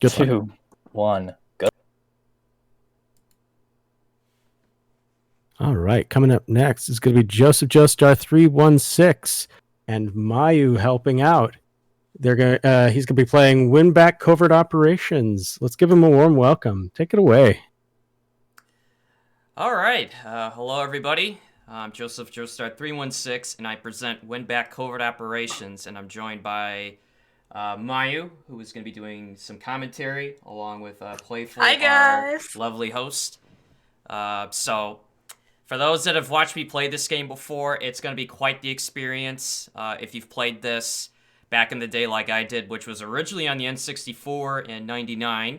Good luck. 2, 1, go. All right, coming up next is going to be josephjoestar316 and Mayu helping out. He's going to be playing Winback Covert Operations. Let's give him a warm welcome. Take it away. All right, hello everybody. I'm josephjoestar316, and I present Winback Covert Operations, and I'm joined by Mayu, who is going to be doing some commentary along with Playful, Hi guys. our lovely host. So, for those that have watched me play this game before, it's going to be quite the experience. If you've played this back in the day like I did, which was originally on the N64 in '99,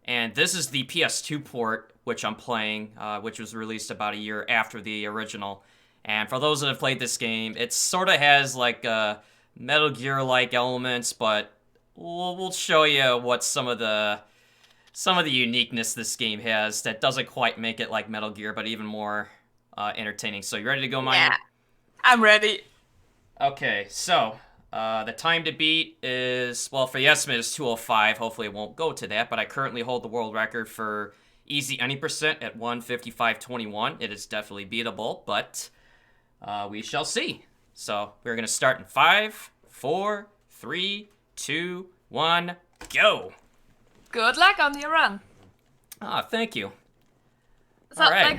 and this is the PS2 port, which I'm playing, which was released about a year after the original. And for those that have played this game, it sort of has like Metal Gear-like elements, but we'll show you what some of the uniqueness this game has that doesn't quite make it like Metal Gear, but even more entertaining. So you ready to go, Maya? Yeah, I'm ready. Okay, so the time to beat is, well, for the estimate is 2:05. Hopefully it won't go to that, but I currently hold the world record for easy any percent at 1:55.21. It is definitely beatable, but we shall see. So we're going to start in 5, 4, 3, 2, 1, go! Good luck on your run. Ah, thank you. So, All right.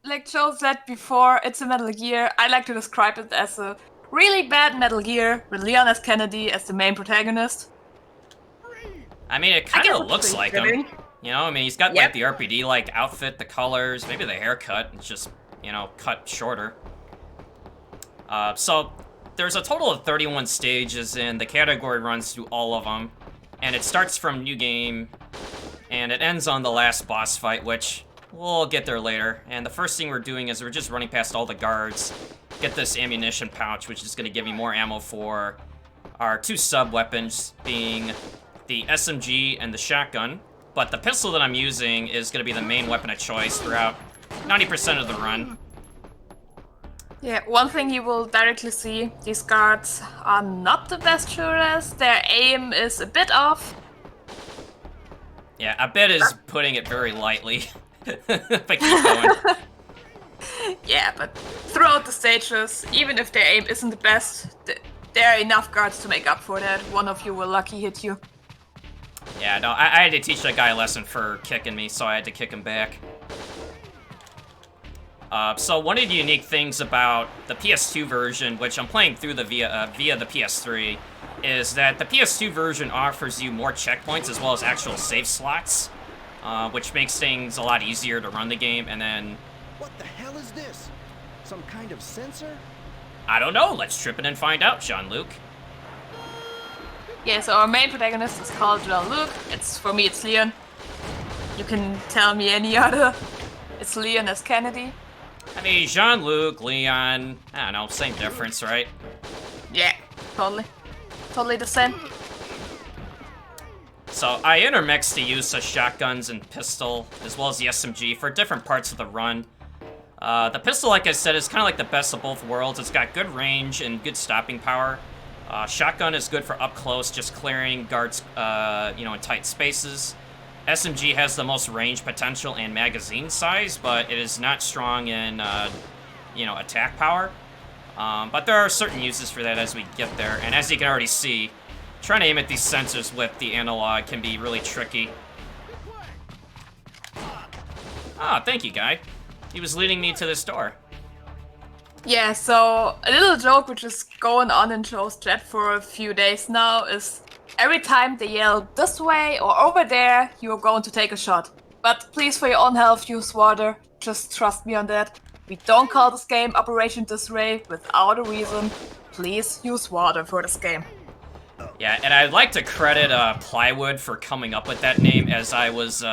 like Joe said before, it's a Metal Gear. I like to describe it as a really bad Metal Gear with Leon S. Kennedy as the main protagonist. I mean, it kind of looks like him. You know, I mean, he's got like the RPD-like outfit, the colors, maybe the haircut. It's just, you know, cut shorter. So there's a total of 31 stages, and the category runs through all of them. And it starts from new game, and it ends on the last boss fight, which we'll get there later. And the first thing we're doing is we're just running past all the guards, get this ammunition pouch, which is going to give you more ammo for our two sub-weapons, being the SMG and the shotgun. But the pistol that I'm using is going to be the main weapon of choice throughout 90% of the run. Yeah, one thing you will directly see, these guards are not the best shooters. Their aim is a bit off. Yeah, a bit is putting it very lightly. If I keep going. Yeah, but throughout the stages, even if their aim isn't the best, there are enough guards to make up for that. One of you will lucky hit you. Yeah, no, I had to teach that guy a lesson for kicking me, so I had to kick him back. So one of the unique things about the PS2 version, which I'm playing through via the PS3, is that the PS2 version offers you more checkpoints as well as actual save slots, which makes things a lot easier to run the game. And then, what the hell is this? Some kind of sensor? I don't know. Let's trip it and find out, Jean-Luc. Yeah, so our main protagonist is called Jean-Luc. For me, it's Leon. You can tell me any other. It's Leon as Kennedy. I mean, Jean-Luc, Leon, I don't know, same difference, right? Yeah, totally. Totally the same. So I intermix the use of shotguns and pistol, as well as the SMG, for different parts of the run. The pistol, like I said, is kind of like the best of both worlds. It's got good range and good stopping power. Shotgun is good for up close, just clearing guards, in tight spaces. SMG has the most range potential and magazine size, but it is not strong in, attack power. But there are certain uses for that as we get there. And as you can already see, trying to aim at these sensors with the analog can be really tricky. Ah, thank you, guy. He was leading me to this door. Yeah, so a little joke which is going on in Joe's chat for a few days now is every time they yell this way or over there, you are going to take a shot. But please, for your own health, use water. Just trust me on that. We don't call this game Operation Disarray without a reason. Please use water for this game. Yeah, and I'd like to credit Plywood for coming up with that name, as I was...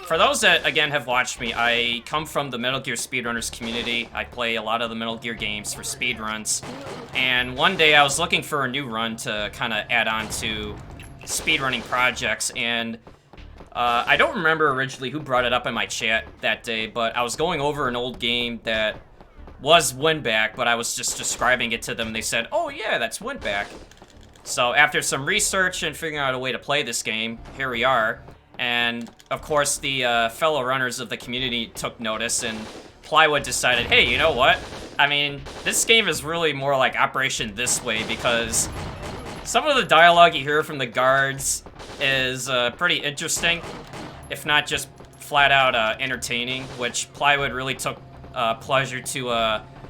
For those that, again, have watched me, I come from the Metal Gear speedrunners community. I play a lot of the Metal Gear games for speedruns. And one day I was looking for a new run to kind of add on to speedrunning projects, and I don't remember originally who brought it up in my chat that day, but I was going over an old game that was Winback, but I was just describing it to them, and they said, oh yeah, that's Winback. So after some research and figuring out a way to play this game, here we are. And of course, the fellow runners of the community took notice, and Plywood decided, hey, you know what? I mean, this game is really more like Operation This Way, because some of the dialogue you hear from the guards is pretty interesting, if not just flat out entertaining, which Plywood really took pleasure to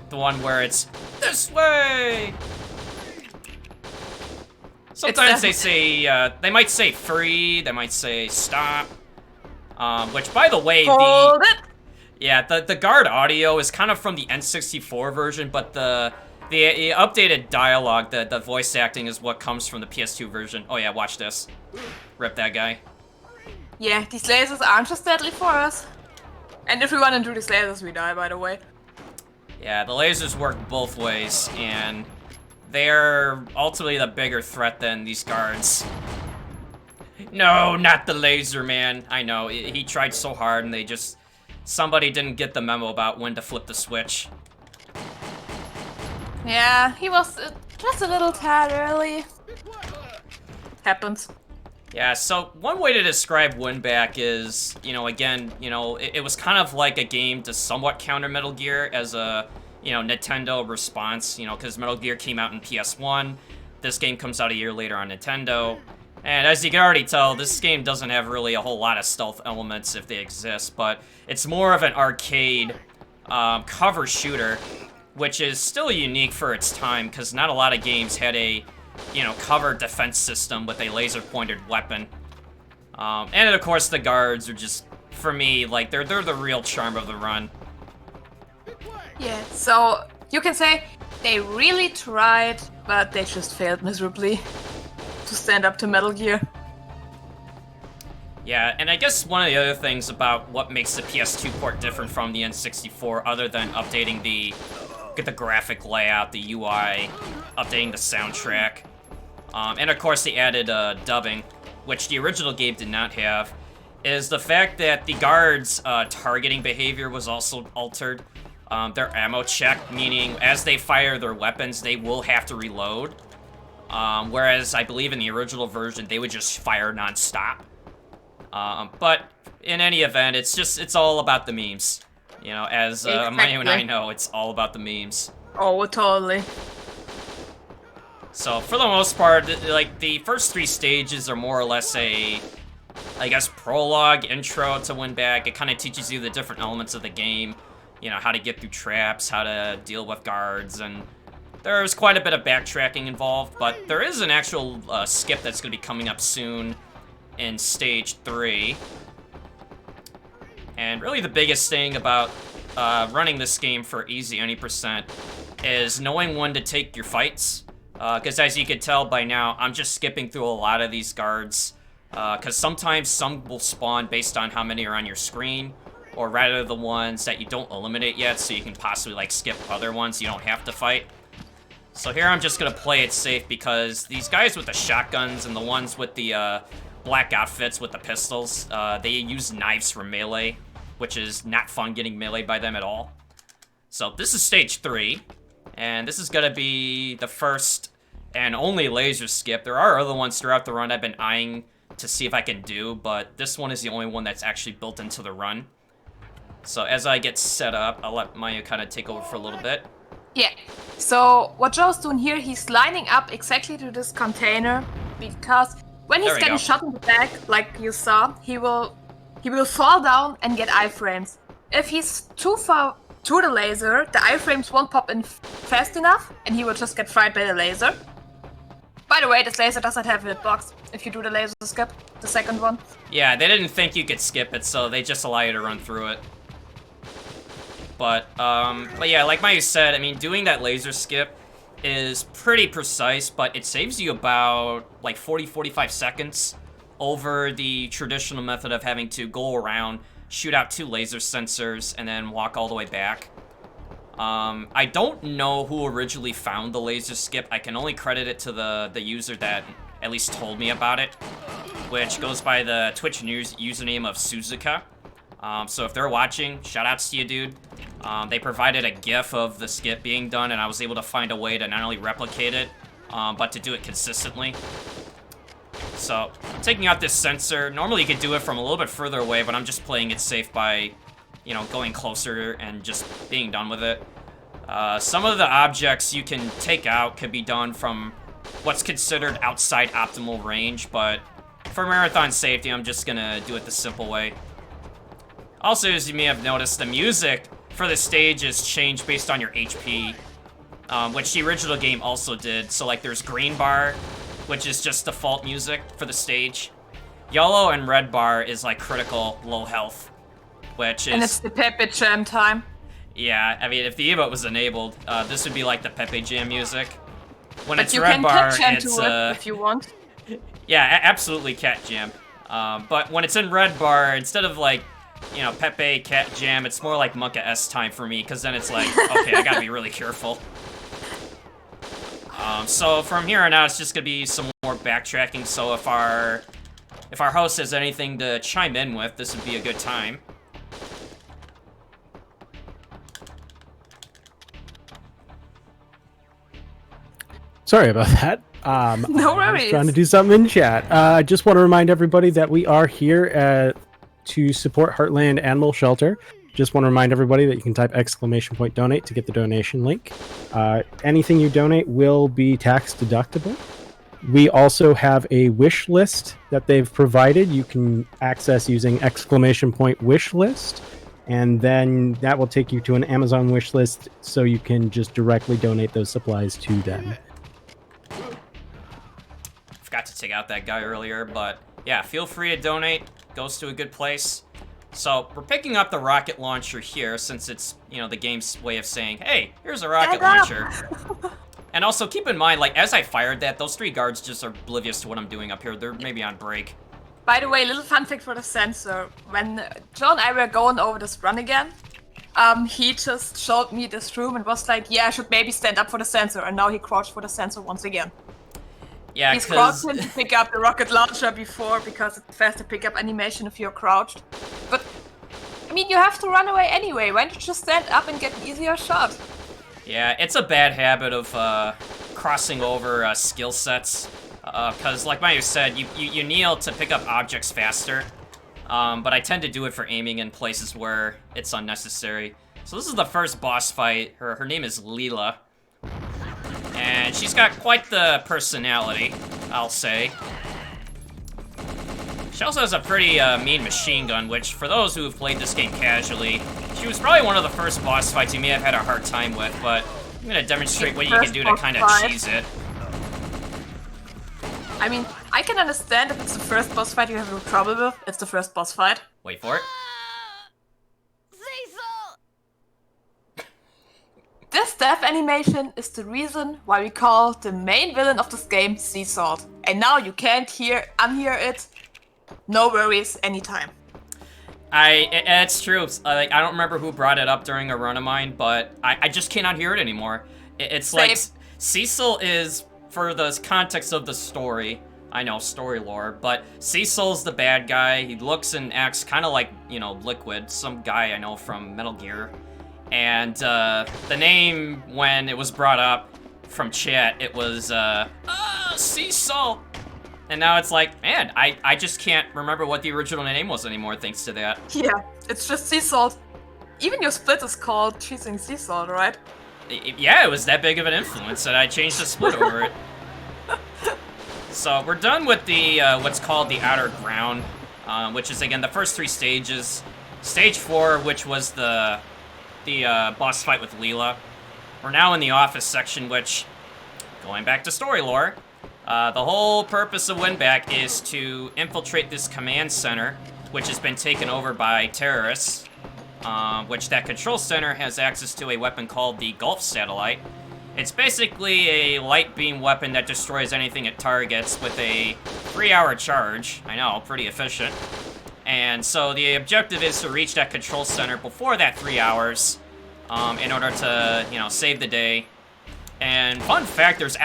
the one where it's this way. Sometimes they say, they might say free, they might say stop, which, by the way, Hold it! Yeah, the guard audio is kind of from the N64 version, but the updated dialogue, the voice acting is what comes from the PS2 version. Oh yeah, watch this. Rip that guy. Yeah, these lasers aren't just deadly for us. And if we run into these lasers, we die, by the way. Yeah, the lasers work both ways, and they're ultimately the bigger threat than these guards. No, not the laser man. I know, he tried so hard, and they just... Somebody didn't get the memo about when to flip the switch. Yeah, he was just a little tad early. Happens. Yeah, so one way to describe Winback is, you know, again, you know, it was kind of like a game to somewhat counter Metal Gear as a, you know, Nintendo response, you know, because Metal Gear came out in PS1. This game comes out a year later on Nintendo. And as you can already tell, this game doesn't have really a whole lot of stealth elements if they exist, but it's more of an arcade cover shooter, which is still unique for its time, because not a lot of games had a, you know, cover defense system with a laser-pointed weapon. And of course, the guards are just, for me, like, they're the real charm of the run. Yeah, so you can say they really tried, but they just failed miserably to stand up to Metal Gear. Yeah, and I guess one of the other things about what makes the PS2 port different from the N64, other than updating the graphic layout, the UI, updating the soundtrack, and of course they added dubbing, which the original game did not have, is the fact that the guards' targeting behavior was also altered. Their ammo check, meaning as they fire their weapons, they will have to reload. Whereas I believe in the original version, they would just fire non-stop. But in any event, it's all about the memes. You know, as Maya and I know, it's all about the memes. Oh, totally. So for the most part, like, the first 3 stages are more or less a, I guess, prologue, intro to Winback. It kind of teaches you the different elements of the game. You know, how to get through traps, how to deal with guards, and there's quite a bit of backtracking involved, but there is an actual skip that's going to be coming up soon in Stage 3. And really the biggest thing about running this game for easy any percent is knowing when to take your fights. Because as you can tell by now, I'm just skipping through a lot of these guards. Because sometimes some will spawn based on how many are on your screen, or rather the ones that you don't eliminate yet, so you can possibly, like, skip other ones you don't have to fight. So here I'm just gonna play it safe, because these guys with the shotguns and the ones with the black outfits with the pistols, they use knives for melee, which is not fun getting melee by them at all. So this is Stage 3, and this is gonna be the first and only laser skip. There are other ones throughout the run I've been eyeing to see if I can do, but this one is the only one that's actually built into the run. So as I get set up, I'll let Maya kind of take over for a little bit. Yeah, so what Joe's doing here, he's lining up exactly to this container, because when he's getting shot in the back, like you saw, he will fall down and get iframes. If he's too far to the laser, the iframes won't pop in fast enough, and he will just get fried by the laser. By the way, this laser doesn't have a hitbox if you do the laser skip, the second one. Yeah, they didn't think you could skip it, so they just allow you to run through it. But yeah, like Maya said, I mean, doing that laser skip is pretty precise, but it saves you about, like, 40-45 seconds over the traditional method of having to go around, shoot out 2 laser sensors, and then walk all the way back. I don't know who originally found the laser skip. I can only credit it to the user that at least told me about it, which goes by the Twitch username of Suzuka. So if they're watching, shoutouts to you, dude. They provided a GIF of the skip being done, and I was able to find a way to not only replicate it but to do it consistently. So, taking out this sensor, normally you could do it from a little bit further away, but I'm just playing it safe by, you know, going closer and just being done with it. Some of the objects you can take out could be done from what's considered outside optimal range, but for marathon safety, I'm just gonna do it the simple way. Also, as you may have noticed, the music for the stage is changed based on your HP, which the original game also did. So, like, there's green bar, which is just default music for the stage. Yellow and red bar is, like, critical, low health, which is... And it's the Pepe Jam time. Yeah, I mean, if the emote was enabled, this would be like the Pepe Jam music. When But it's you red can bar, cat jam it's to it if you want. yeah, absolutely cat jam. But when it's in red bar, instead of like, you know, Pepe cat jam, it's more like Monka S time for me, because then it's like, okay, I gotta be really careful. So from here on out, it's just gonna be some more backtracking. So if our host has anything to chime in with, this would be a good time. Sorry about that. No I was worries. trying to do something in chat. I just want to remind everybody that we are here to support Heartland Animal Shelter. Just want to remind everybody that you can type !donate to get the donation link. Anything you donate will be tax deductible. We also have a wish list that they've provided. You can access using !wish list. And then that will take you to an Amazon wish list, so you can just directly donate those supplies to them. Forgot to take out that guy earlier, but yeah, feel free to donate. Goes to a good place. So we're picking up the rocket launcher here, since it's, you know, the game's way of saying, hey, here's a rocket launcher. And also keep in mind, like, as I fired that, those 3 guards just are oblivious to what I'm doing up here. They're maybe on break. By the way, little fun fact for the sensor. When Joe and I were going over this run again, he just showed me this room and was like, yeah, I should maybe stand up for the sensor. And now he crouched for the sensor once again. Yeah, He's because... crouching to pick up the rocket launcher before, because it's faster pick-up animation if you're crouched. But, I mean, you have to run away anyway. Why don't you just stand up and get an easier shot? Yeah, it's a bad habit of crossing over skill sets. Because, like Mayu said, you kneel to pick up objects faster. But I tend to do it for aiming in places where it's unnecessary. So this is the first boss fight. Her name is Leela. And she's got quite the personality, I'll say. She also has a pretty mean machine gun, which, for those who have played this game casually, she was probably one of the first boss fights you may have had a hard time with, but I'm gonna demonstrate what you can do to kind of cheese it. I mean, I can understand if it's the first boss fight you have no trouble with. It's the first boss fight. Wait for it. This death animation is the reason why we call the main villain of this game Sea Salt. And now you can't unhear it. No worries, anytime. It's true. Like, I don't remember who brought it up during a run of mine, but I just cannot hear it anymore. It's like, Cecil is, for the context of the story, I know, story lore, but Cecil's the bad guy. He looks and acts kind of like, you know, Liquid, some guy I know from Metal Gear. And the name, when it was brought up from chat, it was, Cecil. And now it's like, man, I just can't remember what the original name was anymore thanks to that. Yeah, it's just Sea Salt. Even your split is called Cheesing Sea Salt, right? Yeah, it was that big of an influence that I changed the split over it. So we're done with the what's called the Outer Ground, which is, again, the first 3 stages. Stage 4, which was the boss fight with Leela. We're now in the office section, which, going back to story lore, the whole purpose of Winback is to infiltrate this command center, which has been taken over by terrorists, which that control center has access to a weapon called the Gulf Satellite. It's basically a light beam weapon that destroys anything it targets with a 3-hour charge. I know, pretty efficient. And so the objective is to reach that control center before that 3 hours, in order to, you know, save the day. And fun fact, there's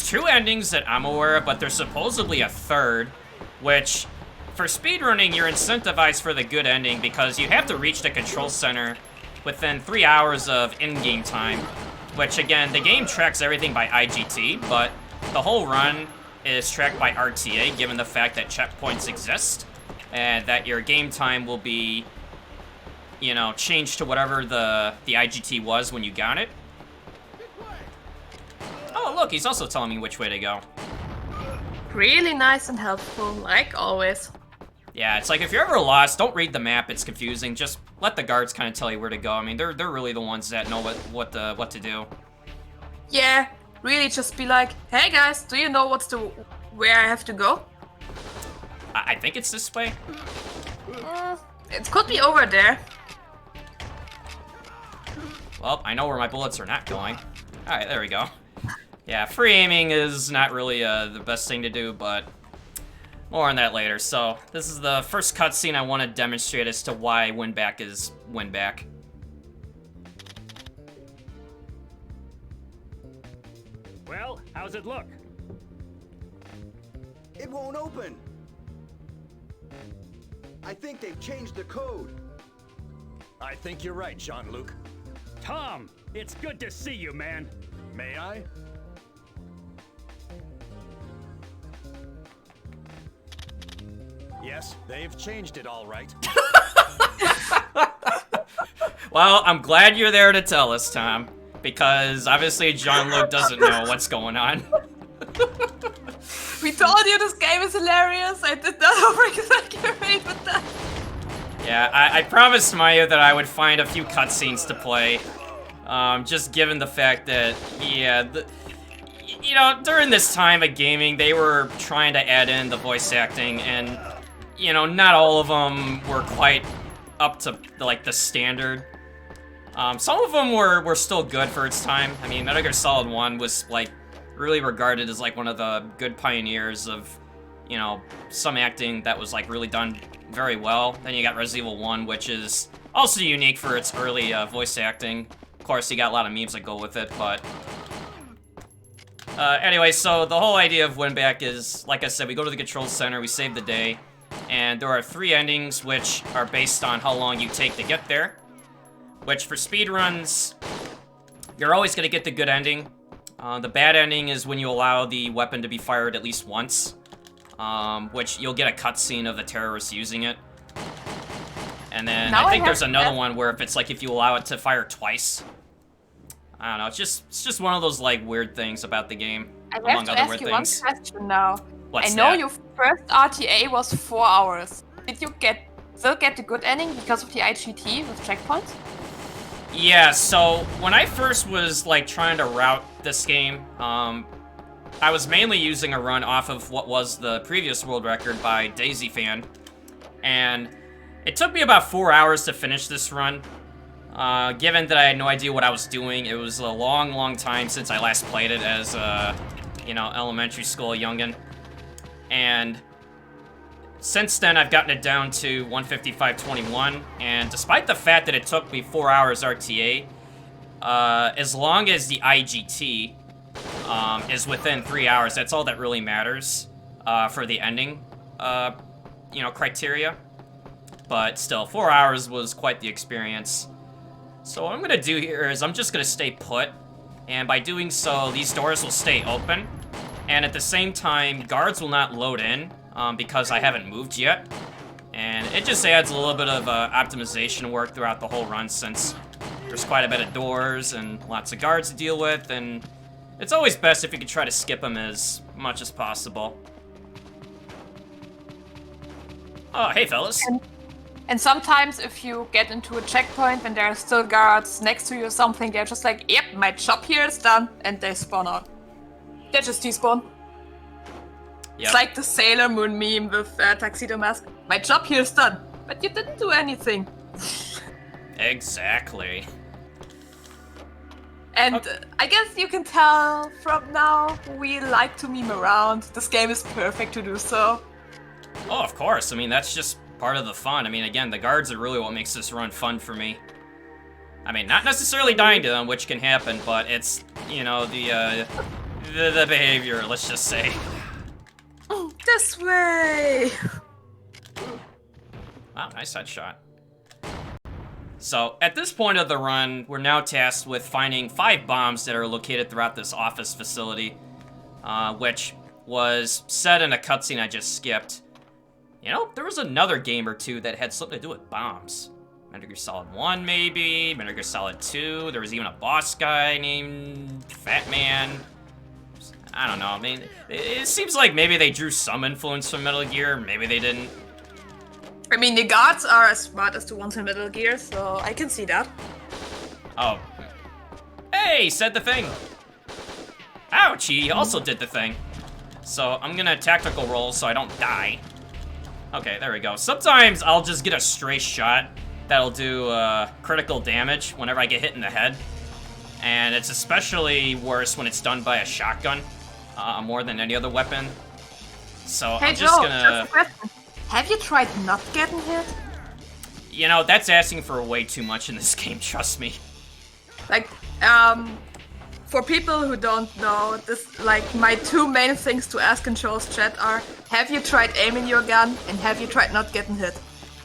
2 endings that I'm aware of, but there's supposedly a 3rd, which, for speedrunning, you're incentivized for the good ending because you have to reach the control center within 3 hours of in-game time. which again, the game tracks everything by IGT, but the whole run is tracked by RTA, given the fact that checkpoints exist, and that your game time will be, you know, changed to whatever the IGT was when you got it. Oh, look, he's also telling me which way to go. Really nice and helpful, like always. Yeah, it's like if you're ever lost, don't read the map. It's confusing. Just let the guards kind of tell you where to go. I mean, they're really the ones that know what to do. Yeah, really just be like, hey guys, do you know where I have to go? I think it's this way. It could be over there. Well, I know where my bullets are not going. All right, there we go. Yeah, free aiming is not really the best thing to do, but more on that later. So this is the first cutscene I want to demonstrate as to why Winback is Winback. Well, how's it look? It won't open. I think they've changed the code. I think you're right, Jean-Luc. Tom, it's good to see you, man. May I? Yes, they've changed it all right. Well, I'm glad you're there to tell us, Tom, because obviously Jean-Luc doesn't know what's going on. We told you this game is hilarious. I did not over-exaggerate with that. Yeah, I promised Maya that I would find a few cutscenes to play. Just given the fact that, yeah, you know, during this time of gaming, they were trying to add in the voice acting, and, you know, not all of them were quite up to, like, the standard. Some of them were still good for its time. I mean, Metal Gear Solid 1 was, like, really regarded as, like, one of the good pioneers of, you know, some acting that was, like, really done very well. Then you got Resident Evil 1, which is also unique for its early voice acting. Of course, you got a lot of memes that go with it, but... anyway, so the whole idea of Winback is, like I said, we go to the control center, we save the day, and there are 3 endings which are based on how long you take to get there. Which, for speedruns, you're always going to get the good ending. The bad ending is when you allow the weapon to be fired at least once. Which you'll get a cutscene of the terrorists using it. And then Now I think I there's have- another one where if you allow it to fire twice. I don't know, it's just one of those like weird things about the game, I have among to other ask weird you things. one question now. What's I know that? your first RTA was 4 hours. Did you still get the good ending because of the IGT with checkpoints? Yeah, so when I first was like trying to route this game, I was mainly using a run off of what was the previous world record by Daisy Fan, and it took me about 4 hours to finish this run. Given that I had no idea what I was doing, it was a long time since I last played it as you know, elementary school youngin', and since then, I've gotten it down to 155.21, and despite the fact that it took me 4 hours RTA, as long as the IGT is within 3 hours, that's all that really matters for the ending, you know, criteria. But still, 4 hours was quite the experience. So what I'm gonna do here is I'm just gonna stay put, and by doing so, these doors will stay open, and at the same time, guards will not load in. Because I haven't moved yet, and it just adds a little bit of optimization work throughout the whole run since there's quite a bit of doors and lots of guards to deal with, and it's always best if you can try to skip them as much as possible. Oh, hey fellas. And sometimes if you get into a checkpoint when there are still guards next to you or something, they're just like, yep, my job here is done, and they spawn out. They just despawn. Yep. It's like the Sailor Moon meme with Tuxedo Mask. My job here is done, but you didn't do anything. Exactly. And I guess you can tell from now, we like to meme around. This game is perfect to do so. Oh, of course. I mean, that's just part of the fun. I mean, again, the guards are really what makes this run fun for me. I mean, not necessarily dying to them, which can happen, but it's, you know, the behavior, let's just say. This way! Wow, nice headshot. So, at this point of the run, we're now tasked with finding 5 bombs that are located throughout this office facility, which was said in a cutscene I just skipped. You know, there was another game or two that had something to do with bombs. Metal Gear Solid 1, maybe. Metal Gear Solid 2. There was even a boss guy named Fat Man. I don't know. I mean, it seems like maybe they drew some influence from Metal Gear. Maybe they didn't. I mean, the guards are as smart as the ones in Metal Gear, so I can see that. Oh. Hey, said the thing. Ouch, he also did the thing. So I'm gonna tactical roll so I don't die. Okay, there we go. Sometimes I'll just get a stray shot that'll do critical damage whenever I get hit in the head. And it's especially worse when it's done by a shotgun, more than any other weapon. So Hey I'm just Joe, gonna... just a question. Have you tried not getting hit? You know, that's asking for way too much in this game, trust me. Like, for people who don't know, this, like, my 2 main things to ask in Joe's chat are, have you tried aiming your gun, and have you tried not getting hit?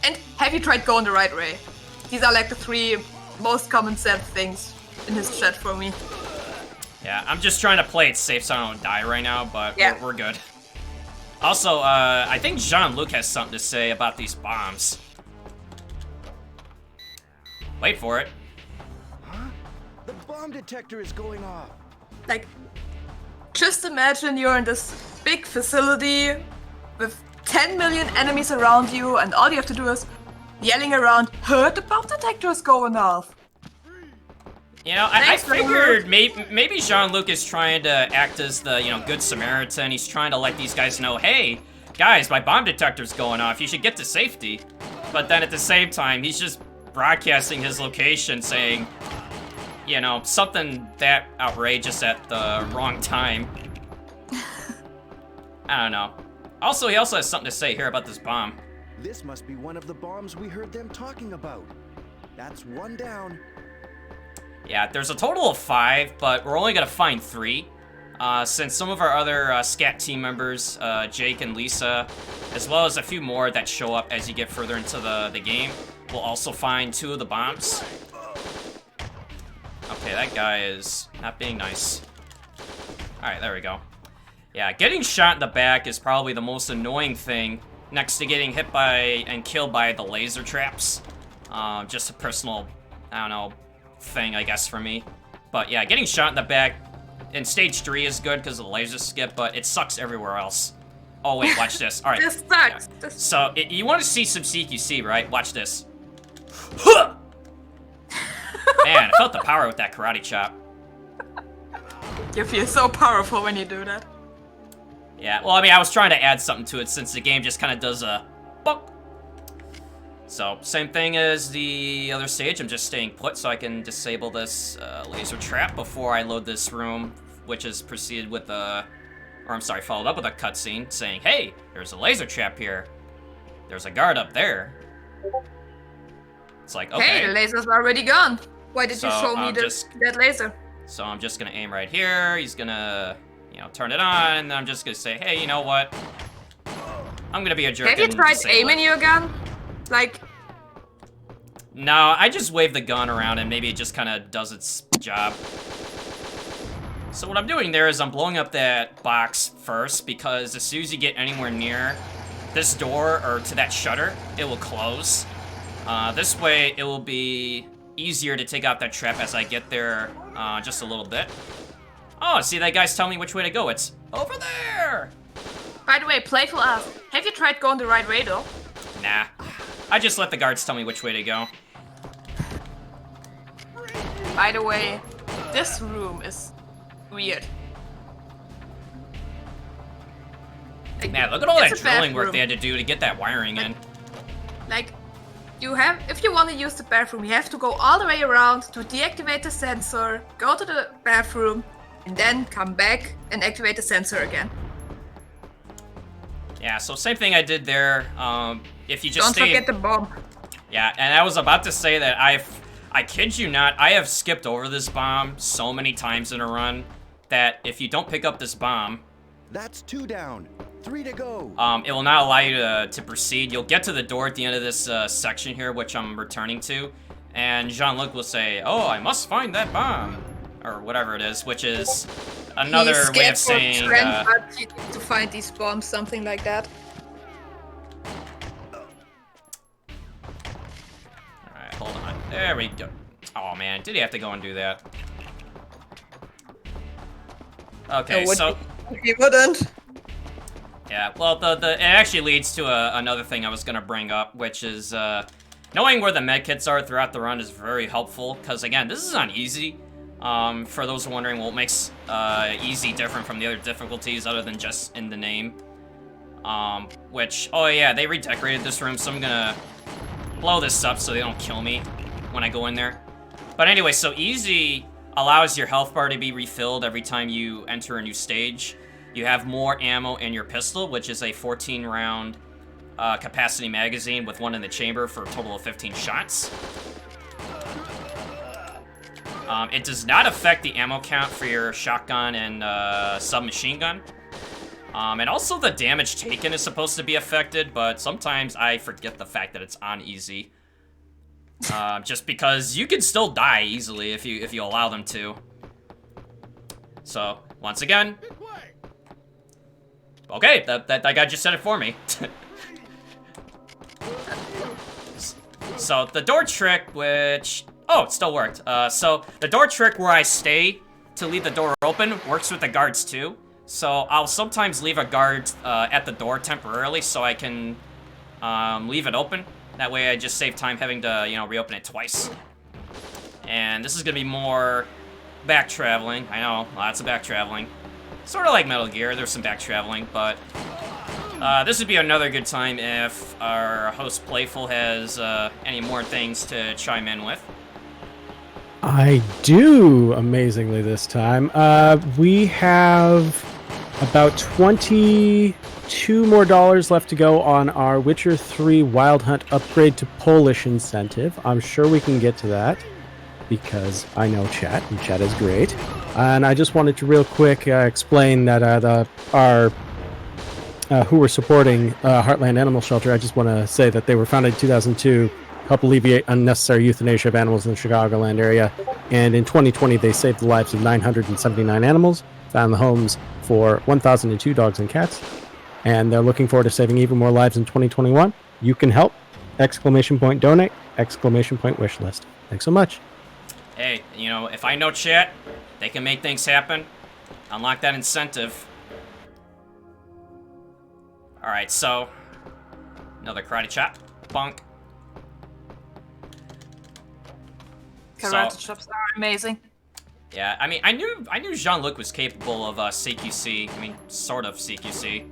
And have you tried going the right way? These are like the 3 most common said things in his chat for me. Yeah, I'm just trying to play it safe so I don't die right now, but Yeah. we're good. Also, I think Jean-Luc has something to say about these bombs. Wait for it. Huh? The bomb detector is going off. Like, just imagine you're in this big facility with 10 million enemies around you, and all you have to do is yelling around, "Huh, the bomb detector is going off." You know, I Thanks, figured maybe Jean-Luc is trying to act as the, you know, good Samaritan. He's trying to let these guys know, hey, guys, my bomb detector's going off. You should get to safety. But then at the same time, he's just broadcasting his location saying, you know, something that outrageous at the wrong time. I don't know. Also, he also has something to say here about this bomb. This must be one of the bombs we heard them talking about. That's 1 down. Yeah, there's a total of 5, but we're only gonna find 3. Since some of our other SCAT team members, Jake and Lisa, as well as a few more that show up as you get further into the game, will also find 2 of the bombs. Okay, that guy is not being nice. Alright, there we go. Yeah, getting shot in the back is probably the most annoying thing, next to getting hit by and killed by the laser traps. Just a personal, I don't know, thing, I guess, for me. But yeah, getting shot in the back in stage 3 is good because of the laser skip, but it sucks everywhere else. Oh wait, watch this. All right. This sucks. Yeah. This... So you want to see some CQC, right? Watch this. Man, I felt the power with that karate chop. You feel so powerful when you do that. Yeah, well, I mean, I was trying to add something to it since the game just kind of does a bonk. So, same thing as the other stage. I'm just staying put so I can disable this laser trap before I load this room, which is preceded with a... Or, I'm sorry, followed up with a cutscene saying, hey, there's a laser trap here. There's a guard up there. It's like, okay. Hey, the laser's already gone. Why did you So, show me that laser? So I'm just gonna aim right here. He's gonna, you know, turn it on, and then I'm just gonna say, hey, you know what? I'm gonna be a jerk. Have you and tried disable aiming it. your gun? Like... No, I just wave the gun around and maybe it just kind of does its job. So what I'm doing there is I'm blowing up that box first because as soon as you get anywhere near this door or to that shutter, it will close. This way, it will be easier to take out that trap as I get there just a little bit. Oh, see, that guy's telling me which way to go. It's over there! By the way, playful ask, have you tried going the right way though? Nah. I just let the guards tell me which way to go. By the way, this room is weird. Like, Man, look at all that it's a drilling work bathroom. they had to do to get that wiring in. Like, you have, if you want to use the bathroom, you have to go all the way around to deactivate the sensor, go to the bathroom, and then come back and activate the sensor again. Yeah, so same thing I did there. If you just Don't stay... forget the bomb. Yeah, and I was about to say that I kid you not, I have skipped over this bomb so many times in a run that if you don't pick up this bomb... That's 2 down. 3 to go. It will not allow you to proceed. You'll get to the door at the end of this section here, which I'm returning to, and Jean-Luc will say, "Oh, I must find that bomb," or whatever it is, which is another He's way of scared saying. for Trent, but he needs to find these bombs, something like that. Alright, hold on. There we go. Oh man, did he have to go and do that? Okay, so He wouldn't. yeah, well, it actually leads to another thing I was gonna bring up, which is knowing where the medkits are throughout the run is very helpful. Because again, this is on easy. For those who are wondering, what makes easy different from the other difficulties, other than just in the name. Oh yeah, they redecorated this room, so I'm gonna blow this up so they don't kill me when I go in there. But anyway, so easy allows your health bar to be refilled every time you enter a new stage. You have more ammo in your pistol, which is a 14-round capacity magazine with one in the chamber for a total of 15 shots. It does not affect the ammo count for your shotgun and submachine gun. And also the damage taken is supposed to be affected, but sometimes I forget the fact that it's on easy. Just because you can still die easily if you allow them to. So, once again... Okay, that guy just said it for me. So, the door trick, which... Oh, it still worked. So, the door trick where I stay to leave the door open works with the guards too. So, I'll sometimes leave a guard at the door temporarily so I can leave it open. That way I just save time having to, you know, reopen it twice. And this is gonna be more back traveling. I know, lots of back traveling. Sort of like Metal Gear, there's some back traveling, but this would be another good time if our host Playful has any more things to chime in with. I do, amazingly this time. We have about $22 more left to go on our Witcher 3 Wild Hunt upgrade to Polish incentive. I'm sure we can get to that because I know chat, and chat is great. And I just wanted to real quick explain that who were supporting Heartland Animal Shelter, I just want to say that they were founded in 2002, help alleviate unnecessary euthanasia of animals in the Chicagoland area. And in 2020, they saved the lives of 979 animals, found the homes for 1,002 dogs and cats, and they're looking forward to saving even more lives in 2021. You can help! ! Donate! ! Wish list. Thanks so much. Hey, you know, if I know chat, they can make things happen. Unlock that incentive. Alright, so... Another karate chop. Bonk. Karate chops are amazing. Yeah, I mean, I knew Jean-Luc was capable of CQC. I mean, sort of CQC.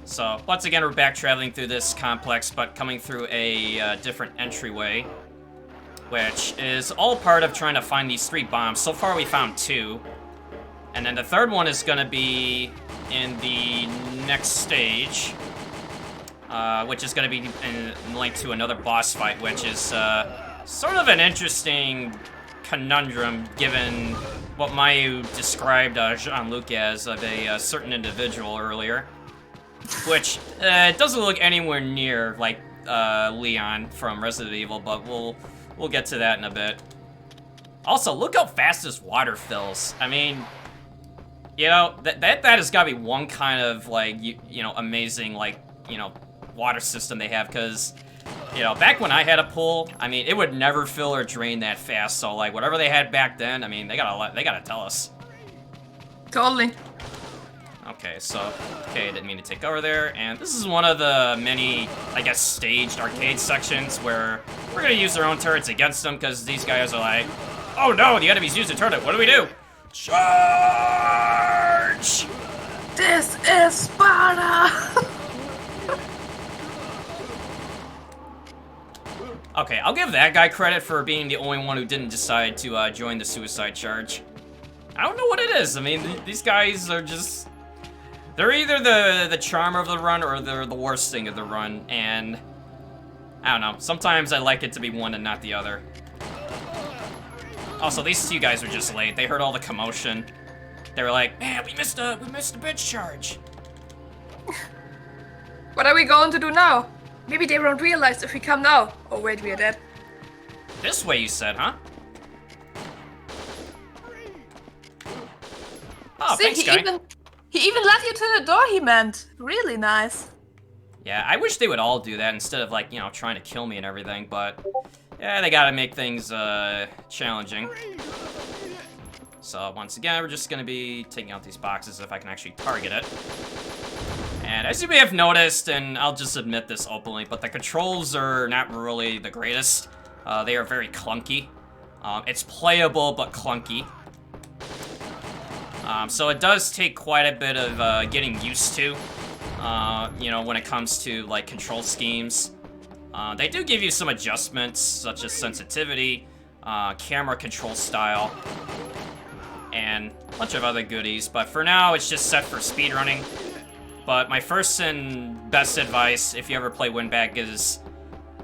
So, once again, we're back traveling through this complex, but coming through a different entryway, which is all part of trying to find these 3 bombs. So far, we found 2. And then the third one is going to be in the next stage, which is going to be linked to another boss fight, which is sort of an interesting conundrum, given what Mayu described Jean-Luc as of a certain individual earlier, which doesn't look anywhere near like Leon from Resident Evil, but we'll get to that in a bit. Also, look how fast this water fills. I mean, you know, that has got to be one kind of like you know, amazing, like, you know, water system they have, because, you know, back when I had a pool, I mean, it would never fill or drain that fast. So like whatever they had back then, I mean, they gotta tell us. Totally. Okay, so didn't mean to take over there, and this is one of the many, I guess, staged arcade sections where we're gonna use their own turrets against them, because these guys are like, oh no, the enemy's used a turret. What do we do? Charge! This is Sparta. Okay, I'll give that guy credit for being the only one who didn't decide to join the suicide charge. I don't know what it is. I mean, these guys are just... They're either the charm of the run or they're the worst thing of the run, and... I don't know. Sometimes I like it to be one and not the other. Also, these 2 guys were just late. They heard all the commotion. They were like, man, we missed a bitch charge. What are we going to do now? Maybe they won't realize if we come now. Oh wait, we are dead. This way, you said, huh? Oh, See, thanks, he guy. even led you to the door he meant. Really nice. Yeah, I wish they would all do that instead of, like, you know, trying to kill me and everything, but... Yeah, they gotta make things, challenging. So, once again, we're just gonna be taking out these boxes if I can actually target it. And as you may have noticed, and I'll just admit this openly, but the controls are not really the greatest. They are very clunky. It's playable, but clunky. So it does take quite a bit of getting used to, you know, when it comes to, like, control schemes. They do give you some adjustments, such as sensitivity, camera control style, and a bunch of other goodies, but for now, it's just set for speedrunning. But my first and best advice, if you ever play Winback, is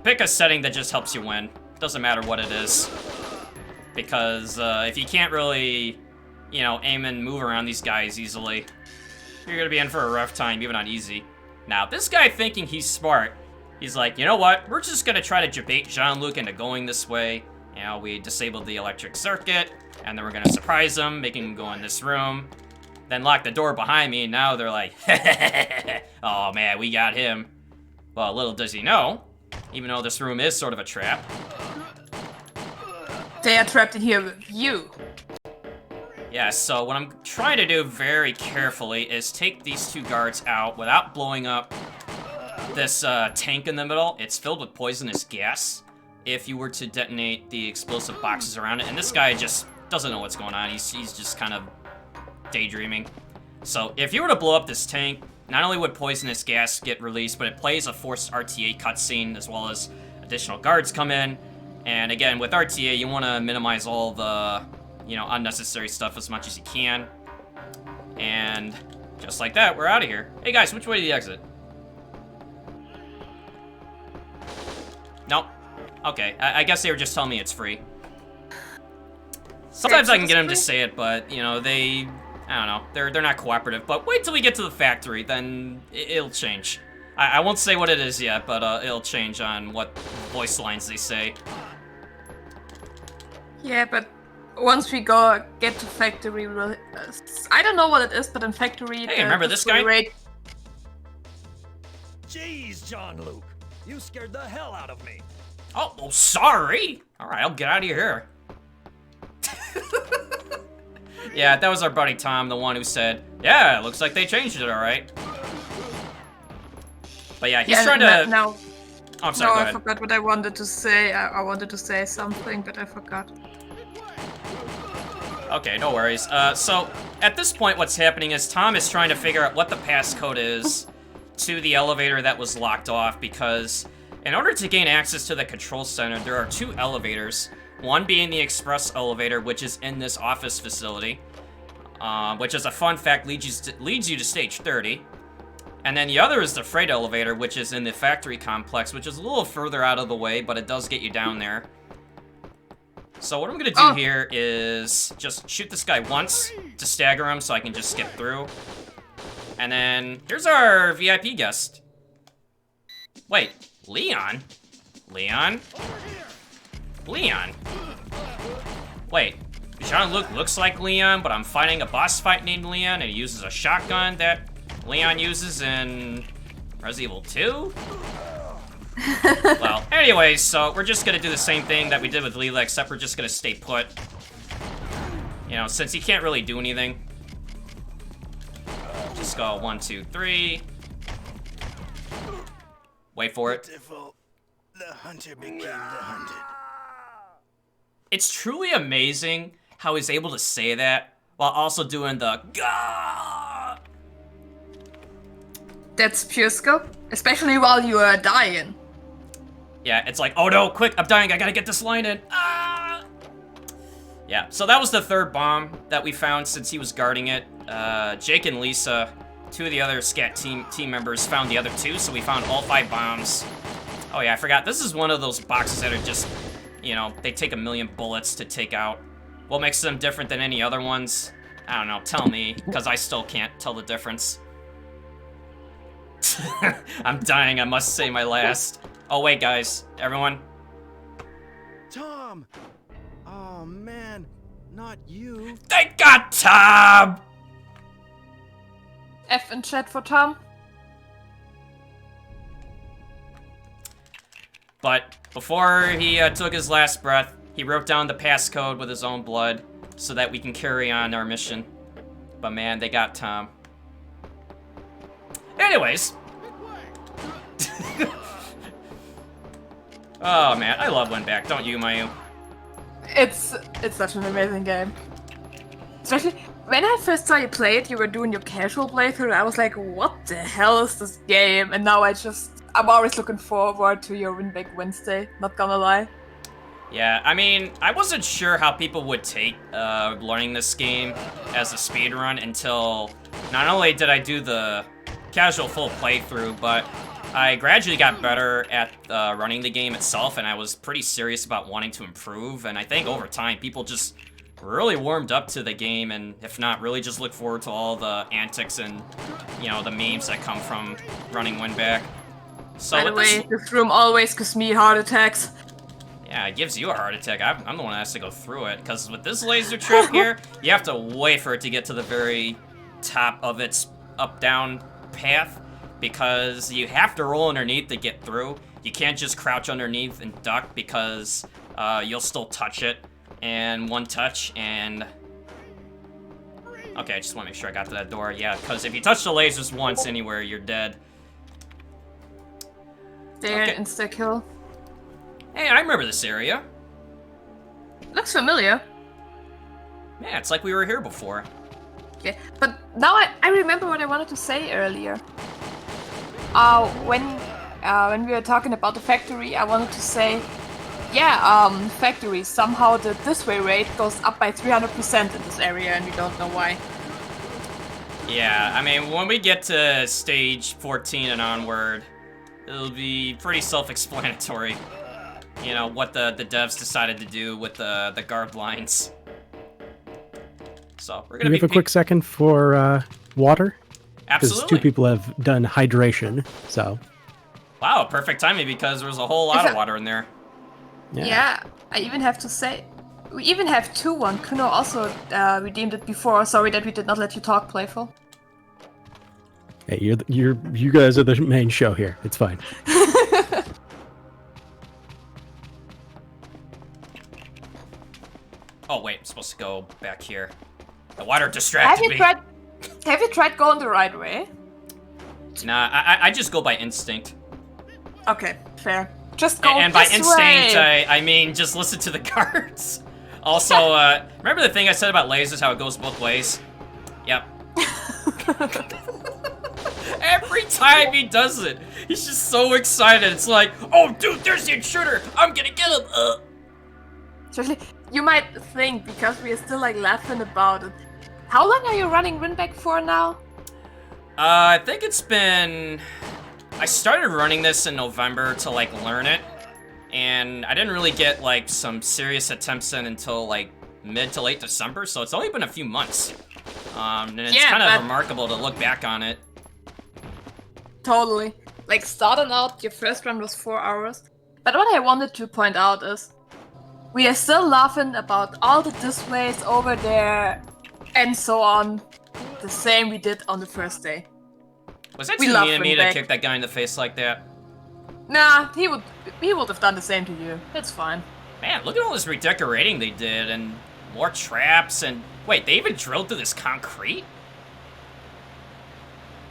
pick a setting that just helps you win. Doesn't matter what it is. Because if you can't really, you know, aim and move around these guys easily, you're gonna be in for a rough time, even on easy. Now, this guy thinking he's smart, he's like, you know what, we're just gonna try to debate Jean-Luc into going this way. You know, we disabled the electric circuit, and then we're gonna surprise him, making him go in this room. Then lock the door behind me, and now they're like, oh man, we got him. Well, little does he know, even though this room is sort of a trap. They are trapped in here with you. Yeah, so what I'm trying to do very carefully is take these two guards out without blowing up this tank in the middle. It's filled with poisonous gas if you were to detonate the explosive boxes around it, and this guy just doesn't know what's going on. He's just kind of daydreaming. So if you were to blow up this tank, not only would poisonous gas get released, but it plays a forced RTA cutscene, as well as additional guards come in. And again, with RTA, you want to minimize all the, you know, unnecessary stuff as much as you can. And just like that, we're out of here. Hey guys, which way to the exit? Nope. Okay, I guess they were just telling me it's free. Sometimes I can get them to say it, but, you know, I don't know, they're not cooperative. But wait till we get to the factory, then it'll change. I won't say what it is yet, but it'll change on what voice lines they say. Yeah, but once we get to factory, we'll, I don't know what it is, but in factory... Hey, remember this guy? Jeez, Jean-Luc, you scared the hell out of me. Oh, well, sorry. All right, I'll get out of here. Yeah, that was our buddy Tom, the one who said, yeah, it looks like they changed it, all right. But yeah, he's trying to... No, Oh, I'm sorry, go I ahead. forgot what I wanted to say. I wanted to say something, but I forgot. Okay, no worries. So, at this point, what's happening is Tom is trying to figure out what the passcode is to the elevator that was locked off, because in order to gain access to the control center, there are two elevators. One being the express elevator, which is in this office facility, which is a fun fact, leads you to stage 30. And then the other is the freight elevator, which is in the factory complex, which is a little further out of the way, but it does get you down there. So what I'm gonna do here is just shoot this guy once to stagger him so I can just skip through. And then here's our VIP guest. Wait, Leon? Leon? Leon? Wait, Jean-Luc looks like Leon, but I'm fighting a boss fight named Leon, and he uses a shotgun that Leon uses in Resident Evil 2? Well, anyways, so we're just gonna do the same thing that we did with Leela, except we're just gonna stay put. You know, since he can't really do anything. Just go 1, 2, 3. Wait for it. The hunter became the hunted. It's truly amazing how he's able to say that while also doing the Gah! That's pure skill, especially while you are dying. Yeah, it's like, oh no, quick, I'm dying, I gotta get this line in. Ah! Yeah, so that was the third bomb that we found since he was guarding it. Jake and Lisa, two of the other SCAT team members, found the other two, so we found all 5 bombs. Oh yeah, I forgot, this is one of those boxes that are just, you know, they take 1,000,000 bullets to take out. What makes them different than any other ones? I don't know, tell me, because I still can't tell the difference. I'm dying, I must say my last. Oh wait, guys, everyone. Tom! Tom! Oh man, not you. They got Tom! F in chat for Tom. But before he took his last breath, he wrote down the passcode with his own blood so that we can carry on our mission. But man, they got Tom. Anyways. Oh man, I love Winback, don't you, Mayu? It's such an amazing game. Especially when I first saw you play it, you were doing your casual playthrough. I was like, what the hell is this game? And now I'm always looking forward to your Winback Wednesday, not gonna lie. Yeah, I mean, I wasn't sure how people would take learning this game as a speedrun until not only did I do the casual full playthrough, but I gradually got better at running the game itself, and I was pretty serious about wanting to improve, and I think over time people just really warmed up to the game, and if not, really just look forward to all the antics and, you know, the memes that come from running Winback. So By the way, this room always gives me heart attacks. Yeah, it gives you a heart attack. I'm the one that has to go through it, because with this laser trap here, you have to wait for it to get to the very top of its up-down path, because you have to roll underneath to get through. You can't just crouch underneath and duck, because you'll still touch it, and one touch, and... Okay, I just want to make sure I got to that door. Yeah, because if you touch the lasers once anywhere, you're dead. There, Okay. insta-kill. Hey, I remember this area. Looks familiar. Yeah, it's like we were here before. Okay, but now I remember what I wanted to say earlier. When we were talking about the factory, I wanted to say, yeah, factory, somehow the this way rate goes up by 300% in this area, and we don't know why. Yeah, I mean, when we get to stage 14 and onward, it'll be pretty self-explanatory. You know, what the devs decided to do with the guard lines. So, we're Do gonna we have a quick second for water? Because Absolutely. 2 people have done hydration, so... Wow, perfect timing because there was a whole lot of water in there. Yeah, I even have to say, we even have 2-1. Kuno also redeemed it before. Sorry that we did not let you talk, Playful. Hey, you guys are the main show here. It's fine. Oh wait, I'm supposed to go back here. The water distracted me. Have you tried going the right way? Nah, I just go by instinct. Okay, fair. Just go And by this instinct, way. I mean just listen to the guards. Also, remember the thing I said about lasers, how it goes both ways? Yep. Every time he does it, he's just so excited. It's like, oh dude, there's the intruder. I'm gonna get him. Especially, you might think, because we are still like laughing about it. How long are you running Winback for now? I think it's been... I started running this in November to like learn it, and I didn't really get like some serious attempts in until like mid to late December, so it's only been a few months. And it's kind of remarkable to look back on it. Totally. Like, starting out, your first run was 4 hours. But what I wanted to point out is, we are still laughing about all the displays over there, and so on. The same we did on the first day. Was that We too love mean of me to Winback. kick that guy in the face like that? Nah, he would have done the same to you. It's fine. Man, look at all this redecorating they did, and more traps, and... Wait, they even drilled through this concrete?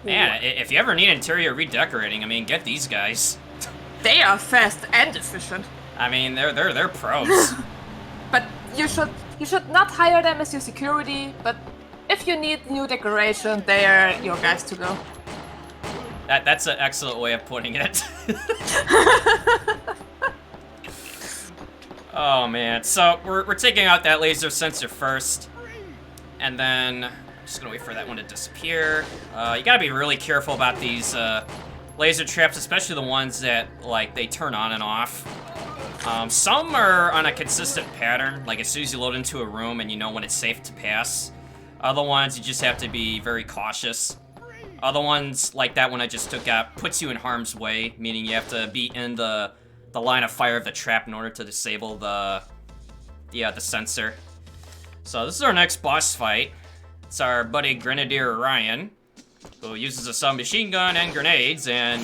Man, if you ever need interior redecorating, I mean, get these guys. They are fast and efficient. I mean, they're pros. But you should not hire them as your security, but if you need new decoration, they are your guys to go. That's an excellent way of putting it. Oh man, so we're taking out that laser sensor first, and then I'm just gonna wait for that one to disappear. You gotta be really careful about these laser traps, especially the ones that like they turn on and off. Some are on a consistent pattern, like as soon as you load into a room and you know when it's safe to pass. Other ones you just have to be very cautious. Other ones, like that one I just took out, puts you in harm's way, meaning you have to be in the line of fire of the trap in order to disable the the sensor. So this is our next boss fight. It's our buddy Grenadier Ryan, who uses a submachine gun and grenades, and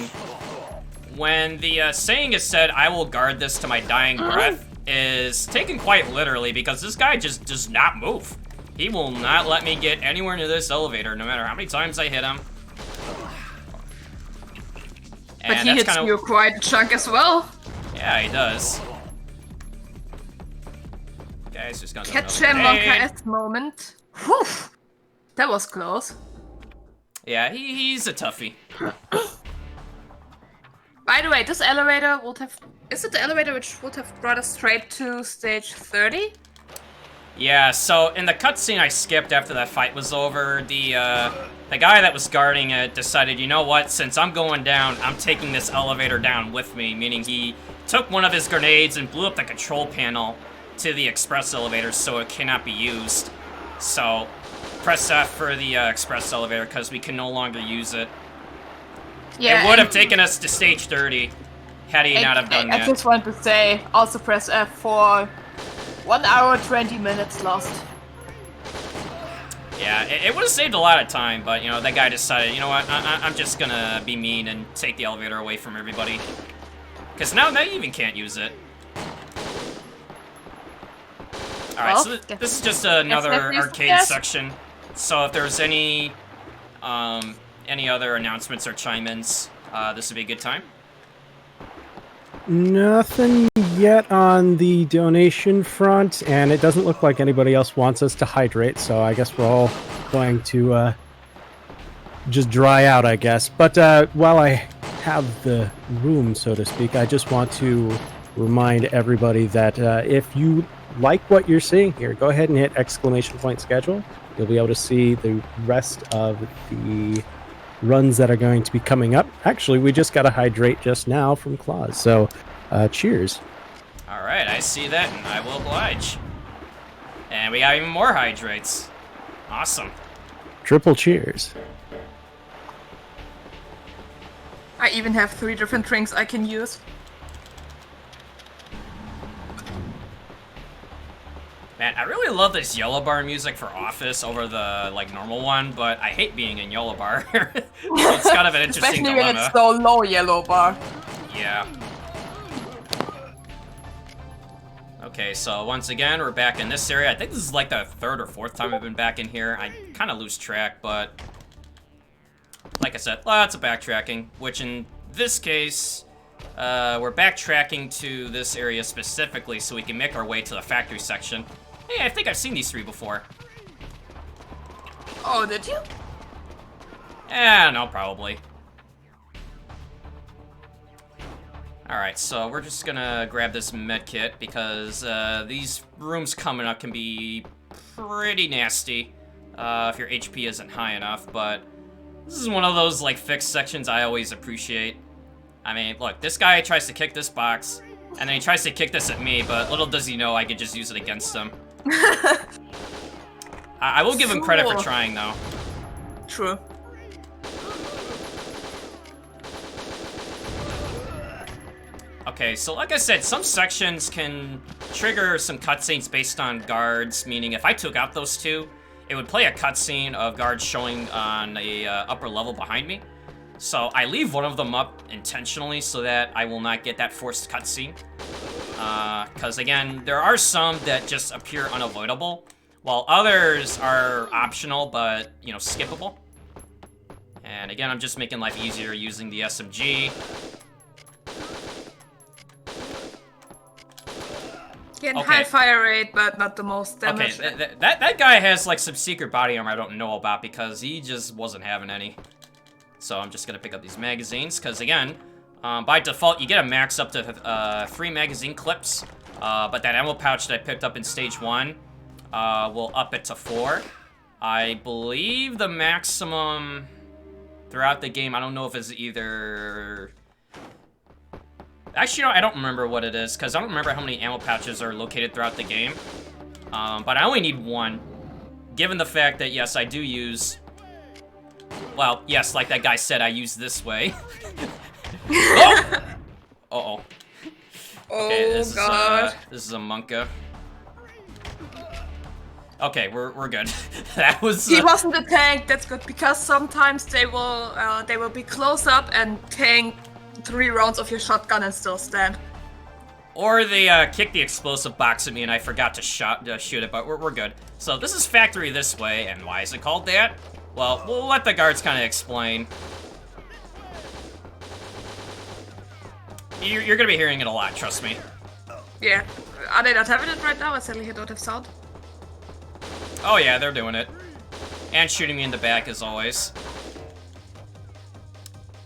when the saying is said, "I will guard this to my dying breath," is taken quite literally, because this guy just does not move. He will not let me get anywhere near this elevator, no matter how many times I hit him. But he hits you quite a chunk as well. Yeah, he does. Guys, just gonna Catch him on KS moment. Whew. That was close. Yeah, he's a toughie. By the way, this elevator would have... Is it the elevator which would have brought us straight to stage 30? Yeah, so in the cutscene I skipped after that fight was over, the guy that was guarding it decided, you know what, since I'm going down, I'm taking this elevator down with me, meaning he took one of his grenades and blew up the control panel to the express elevator so it cannot be used. So, press F for the express elevator because we can no longer use it. Yeah, it would have taken us to stage 30 had he not have done that. I just want to say, also press F for 1 hour 20 minutes lost. Yeah, it would have saved a lot of time, but, you know, that guy decided, you know what, I'm just gonna be mean and take the elevator away from everybody. Because now you even can't use it. Alright, so this is just another arcade section. So if there's any other announcements or chime-ins, this would be a good time. Nothing yet on the donation front, and it doesn't look like anybody else wants us to hydrate, so I guess we're all going to just dry out, I guess. But while I have the room, so to speak, I just want to remind everybody that if you like what you're seeing here, go ahead and hit !schedule. You'll be able to see the rest of the runs that are going to be coming up. Actually, we just got a hydrate just now from Claus, so cheers. Alright, I see that, and I will oblige. And we got even more hydrates. Awesome. Triple cheers. I even have 3 different drinks I can use. Man, I really love this yellow bar music for Office over the, like, normal one, but I hate being in yellow bar. It's kind of an interesting dilemma. Especially when it's so low yellow bar. Yeah. Okay, so once again, we're back in this area. I think this is like the 3rd or 4th time I've been back in here. I kind of lose track, but like I said, lots of backtracking, which in this case, we're backtracking to this area specifically so we can make our way to the factory section. Hey, I think I've seen these 3 before. Oh, did you? No, probably. Alright, so we're just gonna grab this med kit because these rooms coming up can be pretty nasty if your HP isn't high enough, but this is one of those like fixed sections I always appreciate. I mean, look, this guy tries to kick this box, and then he tries to kick this at me, but little does he know I could just use it against him. I will give him credit for trying, though. True. Okay, so like I said, some sections can trigger some cutscenes based on guards, meaning if I took out those 2, it would play a cutscene of guards showing on a upper level behind me. So I leave one of them up intentionally so that I will not get that forced cutscene. Because again, there are some that just appear unavoidable, while others are optional but, you know, skippable. And again, I'm just making life easier using the SMG. Getting high fire rate, but not the most damage. Okay, that guy has like some secret body armor I don't know about because he just wasn't having any. So I'm just gonna pick up these magazines, because again, by default, you get a max up to 3 magazine clips, but that ammo pouch that I picked up in stage 1 will up it to 4. I believe the maximum throughout the game, I don't know if it's either... Actually, no, I don't remember what it is, because I don't remember how many ammo pouches are located throughout the game. But I only need 1, given the fact that, yes, I do use... Well, yes, like that guy said, I use this way. Oh! Uh-oh. Okay, this is a Monka. Okay, we're good. That was. He wasn't a tank. That's good because sometimes they will be close up and tank 3 rounds of your shotgun and still stand. Or they kicked the explosive box at me and I forgot to shoot it, but we're good. So this is factory this way, and why is it called that? Well, we'll let the guards kind of explain. You're gonna be hearing it a lot, trust me. Yeah. Are they not having it right now? I suddenly don't have sound. Oh yeah, they're doing it. And shooting me in the back as always.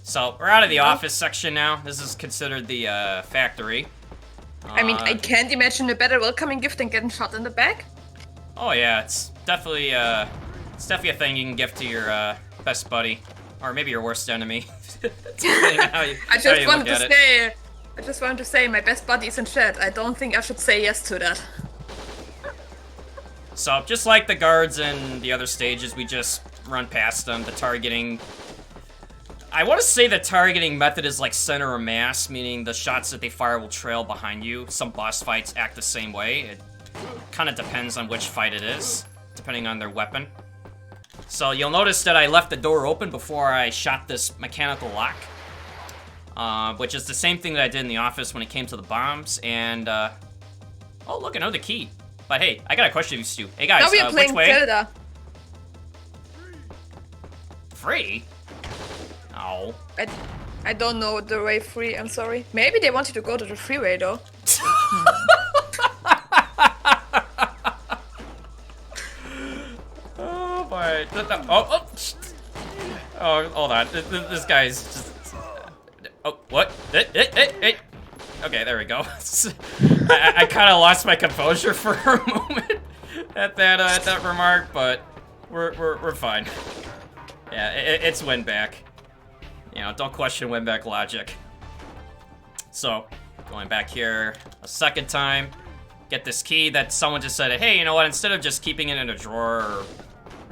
So, we're out of the office section now. This is considered the factory. I mean, I can't imagine a better welcoming gift than getting shot in the back. Oh yeah, it's definitely a thing you can give to your best buddy. Or maybe your worst enemy. I just wanted to say my best buddy is in chat. I don't think I should say yes to that. So, just like the guards in the other stages, we just run past them. The targeting... I want to say the targeting method is like center of mass, meaning the shots that they fire will trail behind you. Some boss fights act the same way. It kind of depends on which fight it is, depending on their weapon. So you'll notice that I left the door open before I shot this mechanical lock. Which is the same thing that I did in the office when it came to the bombs, and, oh, look, another key. But hey, I got a question for you two. Hey guys, now we are playing which way? Zelda. Free? No. I don't know the way free, I'm sorry. Maybe they want you to go to the freeway though. Oh boy. Oh, hold on. This guy's just... Oh, what? Hey. Okay, there we go. I kind of lost my composure for a moment at that remark, but we're fine. Yeah, it's Winback. You know, don't question Winback logic. So, going back here a second time, get this key that someone just said, hey, you know what, instead of just keeping it in a drawer or,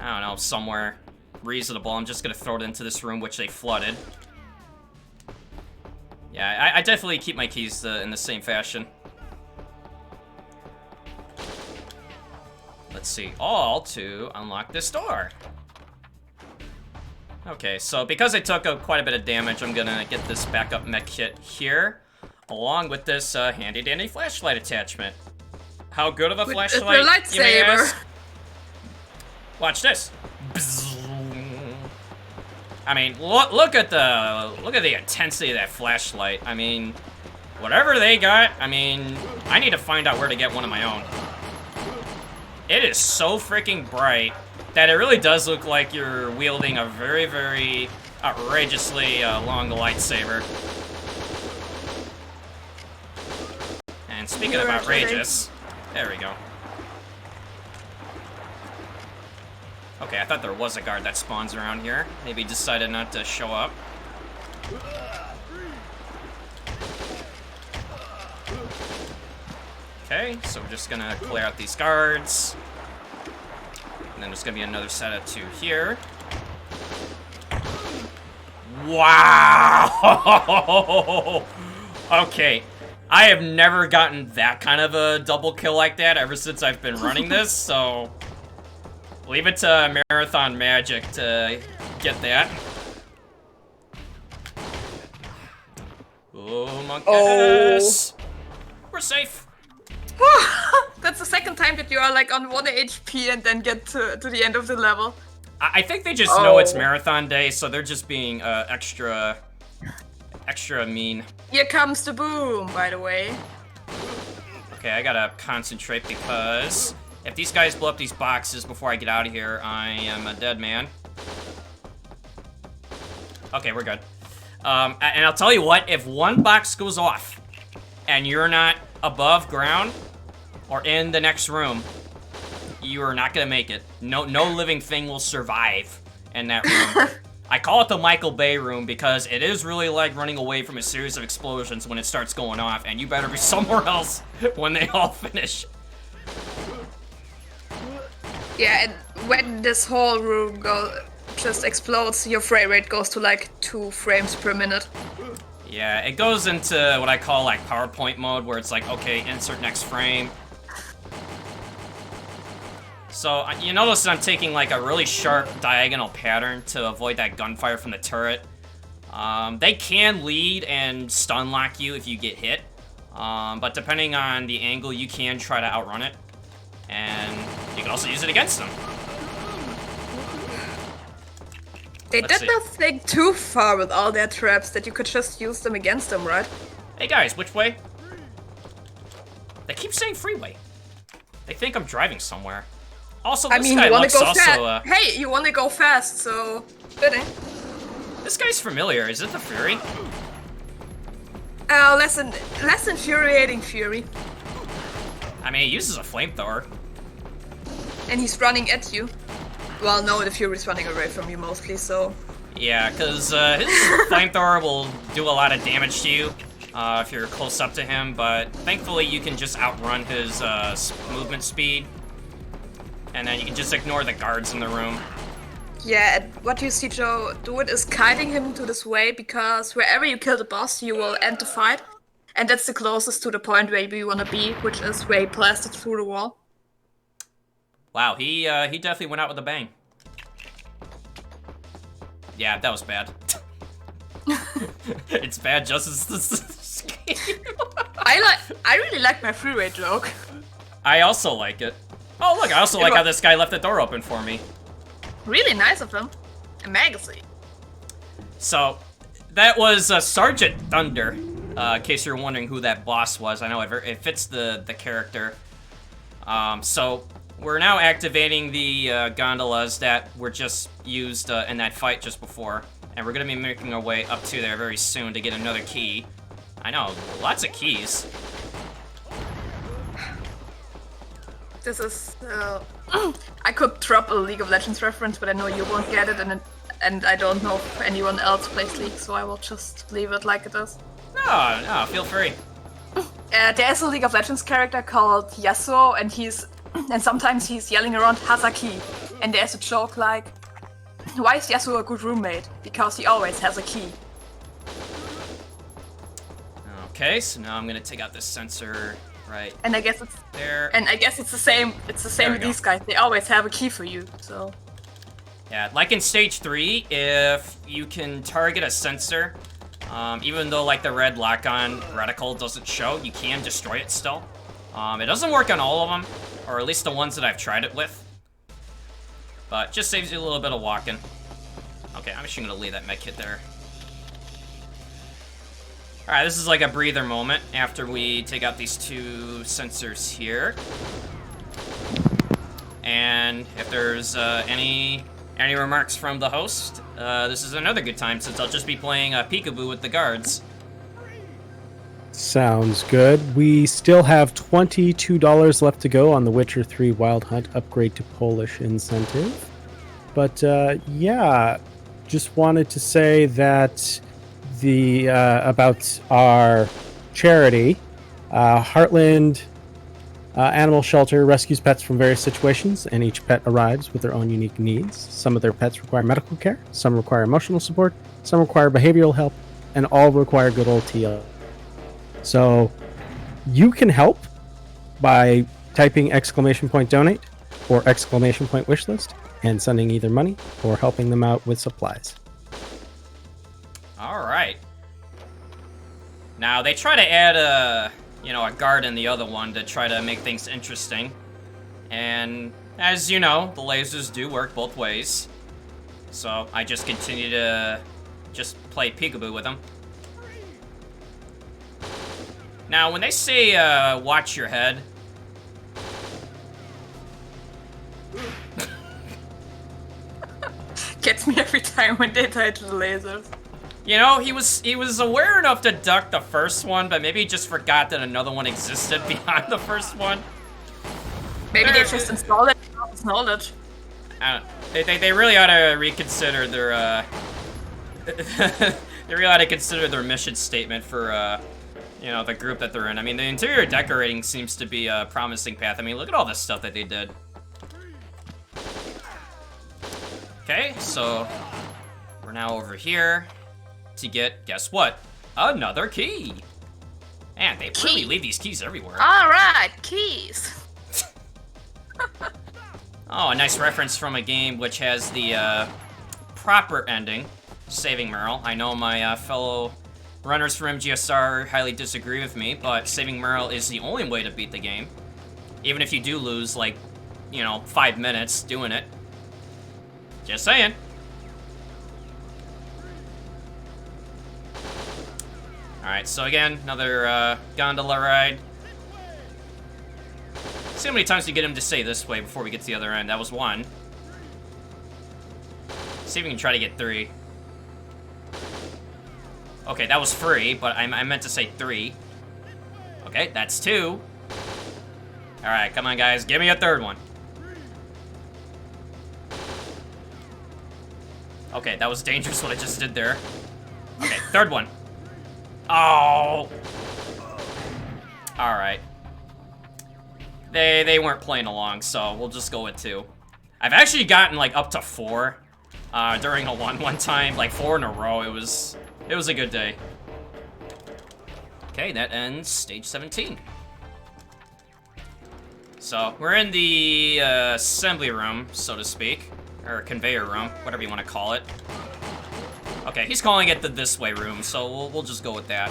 I don't know, somewhere reasonable, I'm just gonna throw it into this room, which they flooded. Yeah, I definitely keep my keys in the same fashion. Let's see, all to unlock this door. Okay, so because I took quite a bit of damage, I'm gonna get this backup mech kit here, along with this handy-dandy flashlight attachment. How good of a flashlight, you may ask? Watch this. I mean, look at the intensity of that flashlight. I mean, whatever they got, I mean, I need to find out where to get one of my own. It is so freaking bright that it really does look like you're wielding a very, very outrageously long lightsaber. And speaking of outrageous, there we go. Okay, I thought there was a guard that spawns around here. Maybe he decided not to show up. Okay, so we're just gonna clear out these guards. And then there's gonna be another set of 2 here. Wow! Okay, I have never gotten that kind of a double kill like that ever since I've been running this, so... leave it to Marathon Magic to get that. Oh my goodness! We're safe! That's the second time that you are like on 1 HP and then get to the end of the level. I think they just know it's Marathon Day, so they're just being extra mean. Here comes the boom, by the way. Okay, I gotta concentrate because if these guys blow up these boxes before I get out of here, I am a dead man. Okay, we're good. And I'll tell you what, if one box goes off and you're not above ground or in the next room, you are not gonna make it. No living thing will survive in that room. I call it the Michael Bay room because it is really like running away from a series of explosions when it starts going off, and you better be somewhere else when they all finish. Yeah, and when this whole room just explodes, your frame rate goes to like 2 frames per minute. Yeah, it goes into what I call like PowerPoint mode, where it's like, okay, insert next frame. So, you notice that I'm taking like a really sharp diagonal pattern to avoid that gunfire from the turret. They can lead and stun lock you if you get hit. But depending on the angle, you can try to outrun it. And you can also use it against them. They Let's did not think too far with all their traps that you could just use them against them, right? Hey guys, which way? They keep saying freeway. They think I'm driving somewhere. Also, this guy you wanna looks go also, fast. Hey, you wanna go fast, so fitting. This guy's familiar. Is it the Fury? Less infuriating Fury. I mean, he uses a flamethrower. And he's running at you. Well, no, the Fury's running away from you mostly, so... Yeah, because his flamethrower will do a lot of damage to you if you're close up to him, but thankfully you can just outrun his movement speed. And then you can just ignore the guards in the room. Yeah, and what you see Joe do it is guiding him to this way, because wherever you kill the boss, you will end the fight. And that's the closest to the point where you want to be, which is where he blasted through the wall. Wow, he definitely went out with a bang. Yeah, that was bad. It's bad just as this game. I really like my freeway joke. I also like it. Oh look, I also like how this guy left the door open for me. Really nice of him. A magazine. So, that was Sergeant Thunder. In case you're wondering who that boss was, I know it fits the character. So, we're now activating the gondolas that were just used in that fight just before. And we're going to be making our way up to there very soon to get another key. I know, lots of keys. This is... I could drop a League of Legends reference, but I know you won't get it, and I don't know if anyone else plays League, so I will just leave it like it is. No, feel free. There's a League of Legends character called Yasuo, and sometimes he's yelling around Hazaki. And there's a joke like, why is Yasuo a good roommate? Because he always has a key. Okay, so now I'm gonna take out this sensor right. And I guess it's there. And I guess it's the same. It's the same with these guys. They always have a key for you. So. Yeah, like in stage 3, if you can target a sensor, even though like the red lock-on reticle doesn't show, you can destroy it still. It doesn't work on all of them, or at least the ones that I've tried it with. But just saves you a little bit of walking. Okay, I'm just gonna leave that med kit there. Alright, this is like a breather moment after we take out these 2 sensors here. And if there's any remarks from the host, this is another good time since I'll just be playing peekaboo with the guards. Sounds good. We still have $22 left to go on the Witcher 3 Wild Hunt upgrade to Polish incentive. But yeah, just wanted to say that about our charity, Heartland Animal Shelter rescues pets from various situations, and each pet arrives with their own unique needs. Some of their pets require medical care, some require emotional support, some require behavioral help, and all require good old TL. So you can help by typing !donate or !wishlist and sending either money or helping them out with supplies. All right. Now they try to add a guard in the other one to try to make things interesting. And as you know, the lasers do work both ways. So I just continue to just play peekaboo with them. Now, when they say, watch your head... Gets me every time when they tie to the lasers. You know, he was aware enough to duck the first one, but maybe he just forgot that another one existed behind the first one. Maybe they just installed it. They really ought to reconsider their, they really ought to consider their mission statement for, the group that they're in. I mean, the interior decorating seems to be a promising path. I mean, look at all this stuff that they did. Okay, so we're now over here to get, guess what? Another key. Man, they really leave these keys everywhere. All right, keys. Oh, a nice reference from a game which has the proper ending, Saving Merle. I know my fellow runners from MGSR highly disagree with me, but Saving Merle is the only way to beat the game. Even if you do lose, like, you know, 5 minutes doing it. Just saying. Alright, so again, another gondola ride. See how many times we get him to say this way before we get to the other end. That was 1. See if we can try to get 3. Okay, that was free, but I meant to say 3. Okay, that's 2. Alright, come on, guys. Give me a 3rd one. Okay, that was dangerous what I just did there. Okay, 3rd one. Oh! Alright. They weren't playing along, so we'll just go with 2. I've actually gotten, like, up to 4 during a one time. Like, 4 in a row. It was a good day. Okay, that ends stage 17. So, we're in the assembly room, so to speak. Or conveyor room, whatever you want to call it. Okay, he's calling it the this way room, so we'll just go with that.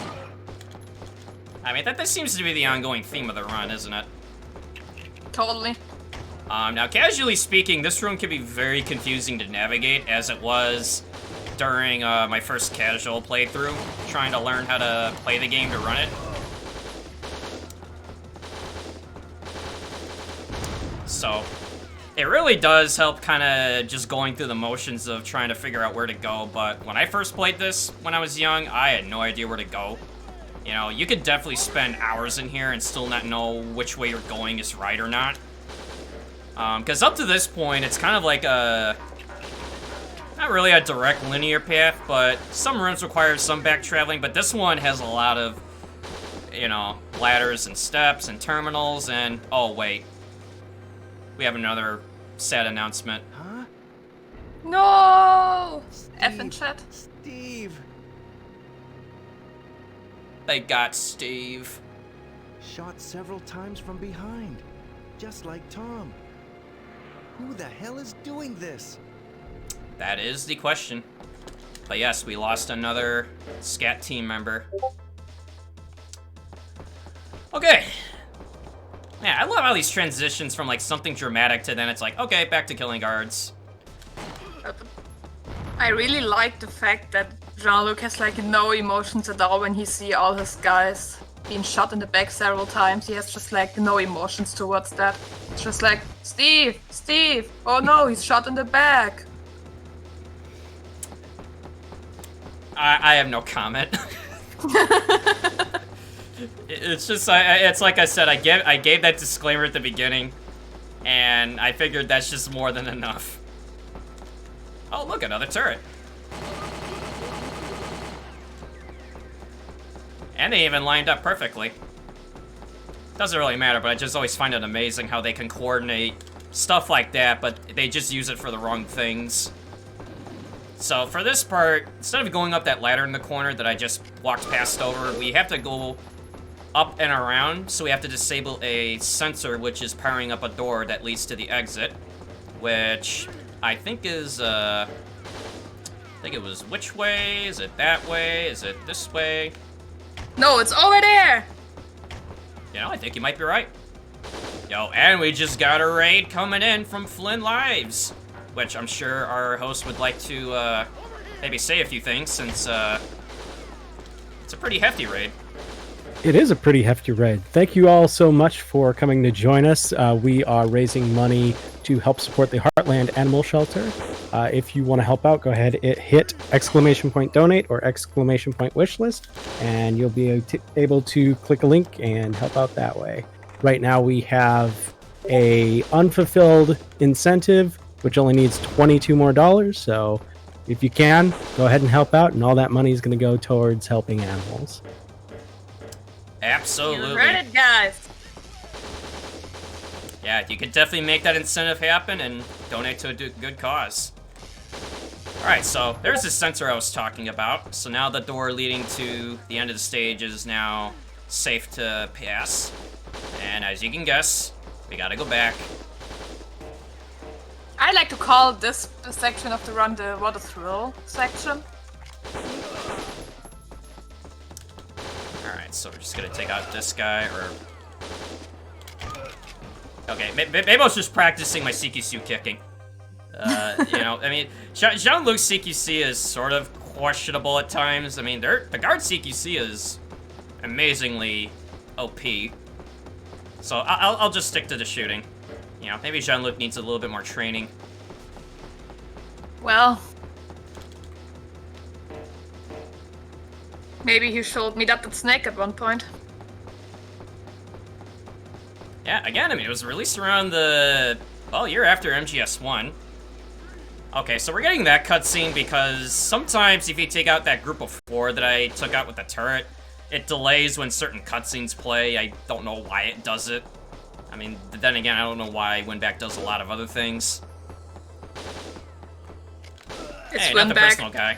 I mean, that seems to be the ongoing theme of the run, isn't it? Totally. Now, casually speaking, this room can be very confusing to navigate, as it was during my first casual playthrough, trying to learn how to play the game to run it. So, it really does help kind of just going through the motions of trying to figure out where to go, but when I first played this when I was young, I had no idea where to go. You know, you could definitely spend hours in here and still not know which way you're going is right or not. Because up to this point, it's kind of like a... not really a direct linear path, but some rooms require some back traveling, but this one has a lot of, you know, ladders and steps and terminals and... oh, wait. We have another sad announcement. Huh? No! F in chat. Steve! They got Steve. Shot several times from behind. Just like Tom. Who the hell is doing this? That is the question. But yes, we lost another SCAT team member. Okay. Yeah, I love how these transitions from like something dramatic to then it's like, okay, back to killing guards. I really like the fact that Jean-Luc has like no emotions at all when he see all his guys being shot in the back several times. He has just like no emotions towards that. It's just like, Steve, Steve, oh no, he's shot in the back. I have no comment. It's just, it's like I said, I gave that disclaimer at the beginning, and I figured that's just more than enough. Oh, look, another turret. And they even lined up perfectly. Doesn't really matter, but I just always find it amazing how they can coordinate stuff like that, but they just use it for the wrong things. So for this part, instead of going up that ladder in the corner that I just walked past over, we have to go up and around, so we have to disable a sensor which is powering up a door that leads to the exit, which I think is, I think it was which way? Is it that way? Is it this way? No, it's over there! You know, I think you might be right. Yo, and we just got a raid coming in from Flynn Lives, which I'm sure our host would like to maybe say a few things, since it's a pretty hefty raid. It is a pretty hefty raid. Thank you all so much for coming to join us. We are raising money to help support the Heartland Animal Shelter. If you want to help out, go ahead and hit !donate or !wishlist, and you'll be able to click a link and help out that way. Right now we have a unfulfilled incentive, which only needs $22 more. So if you can, go ahead and help out, and all that money is going to go towards helping animals. Absolutely. You heard it, guys. Yeah, you could definitely make that incentive happen and donate to a good cause. Alright, so there's the sensor I was talking about. So now the door leading to the end of the stage is now safe to pass. And as you can guess, we gotta go back. I like to call this section of the run the water thrill section. Alright, so we're just gonna take out this guy, or... Okay, maybe I was just practicing my CQC kicking. You know, I mean, Jean-Luc's CQC is sort of questionable at times. I mean, the guard CQC is amazingly OP. So I'll just stick to the shooting. You know, maybe Jean-Luc needs a little bit more training. Well, maybe he should meet up with Snake at one point. Yeah, again, I mean, it was released around the, well, year after MGS1. Okay, so we're getting that cutscene because sometimes if you take out that group of 4 that I took out with the turret, it delays when certain cutscenes play. I don't know why it does it. I mean, then again, I don't know why Winback does a lot of other things. It's hey, not the Winback. personal guy.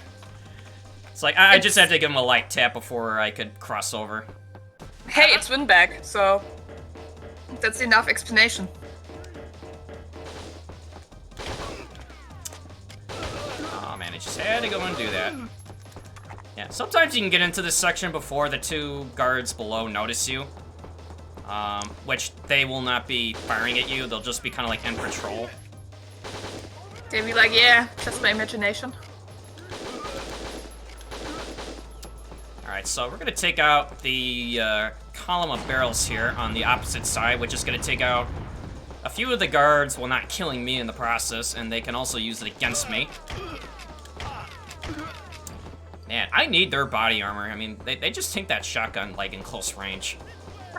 It's like, I just had to give him a light tap before I could cross over. Hey, it's Winback, so that's enough explanation. Oh man, I just had to go and do that. Yeah, sometimes you can get into this section before the 2 guards below notice you. Which they will not be firing at you, they'll just be kind of like in patrol. They'd be like, yeah, just my imagination. Alright, so we're gonna take out the column of barrels here on the opposite side, which is gonna take out a few of the guards while not killing me in the process, and they can also use it against me. Man, I need their body armor. I mean, they just take that shotgun, like, in close range.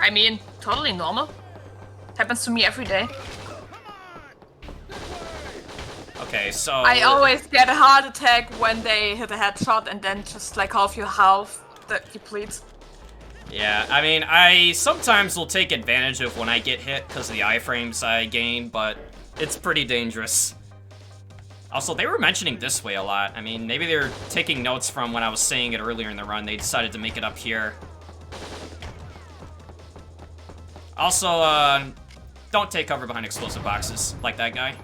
I mean, totally normal. Happens to me every day. Okay, so... I always get a heart attack when they hit a headshot and then just like half your health that depletes. Yeah, I mean, I sometimes will take advantage of when I get hit because of the iframes I gain, but it's pretty dangerous. Also, they were mentioning this way a lot. I mean, maybe they're taking notes from when I was saying it earlier in the run. They decided to make it up here. Also, don't take cover behind explosive boxes like that guy.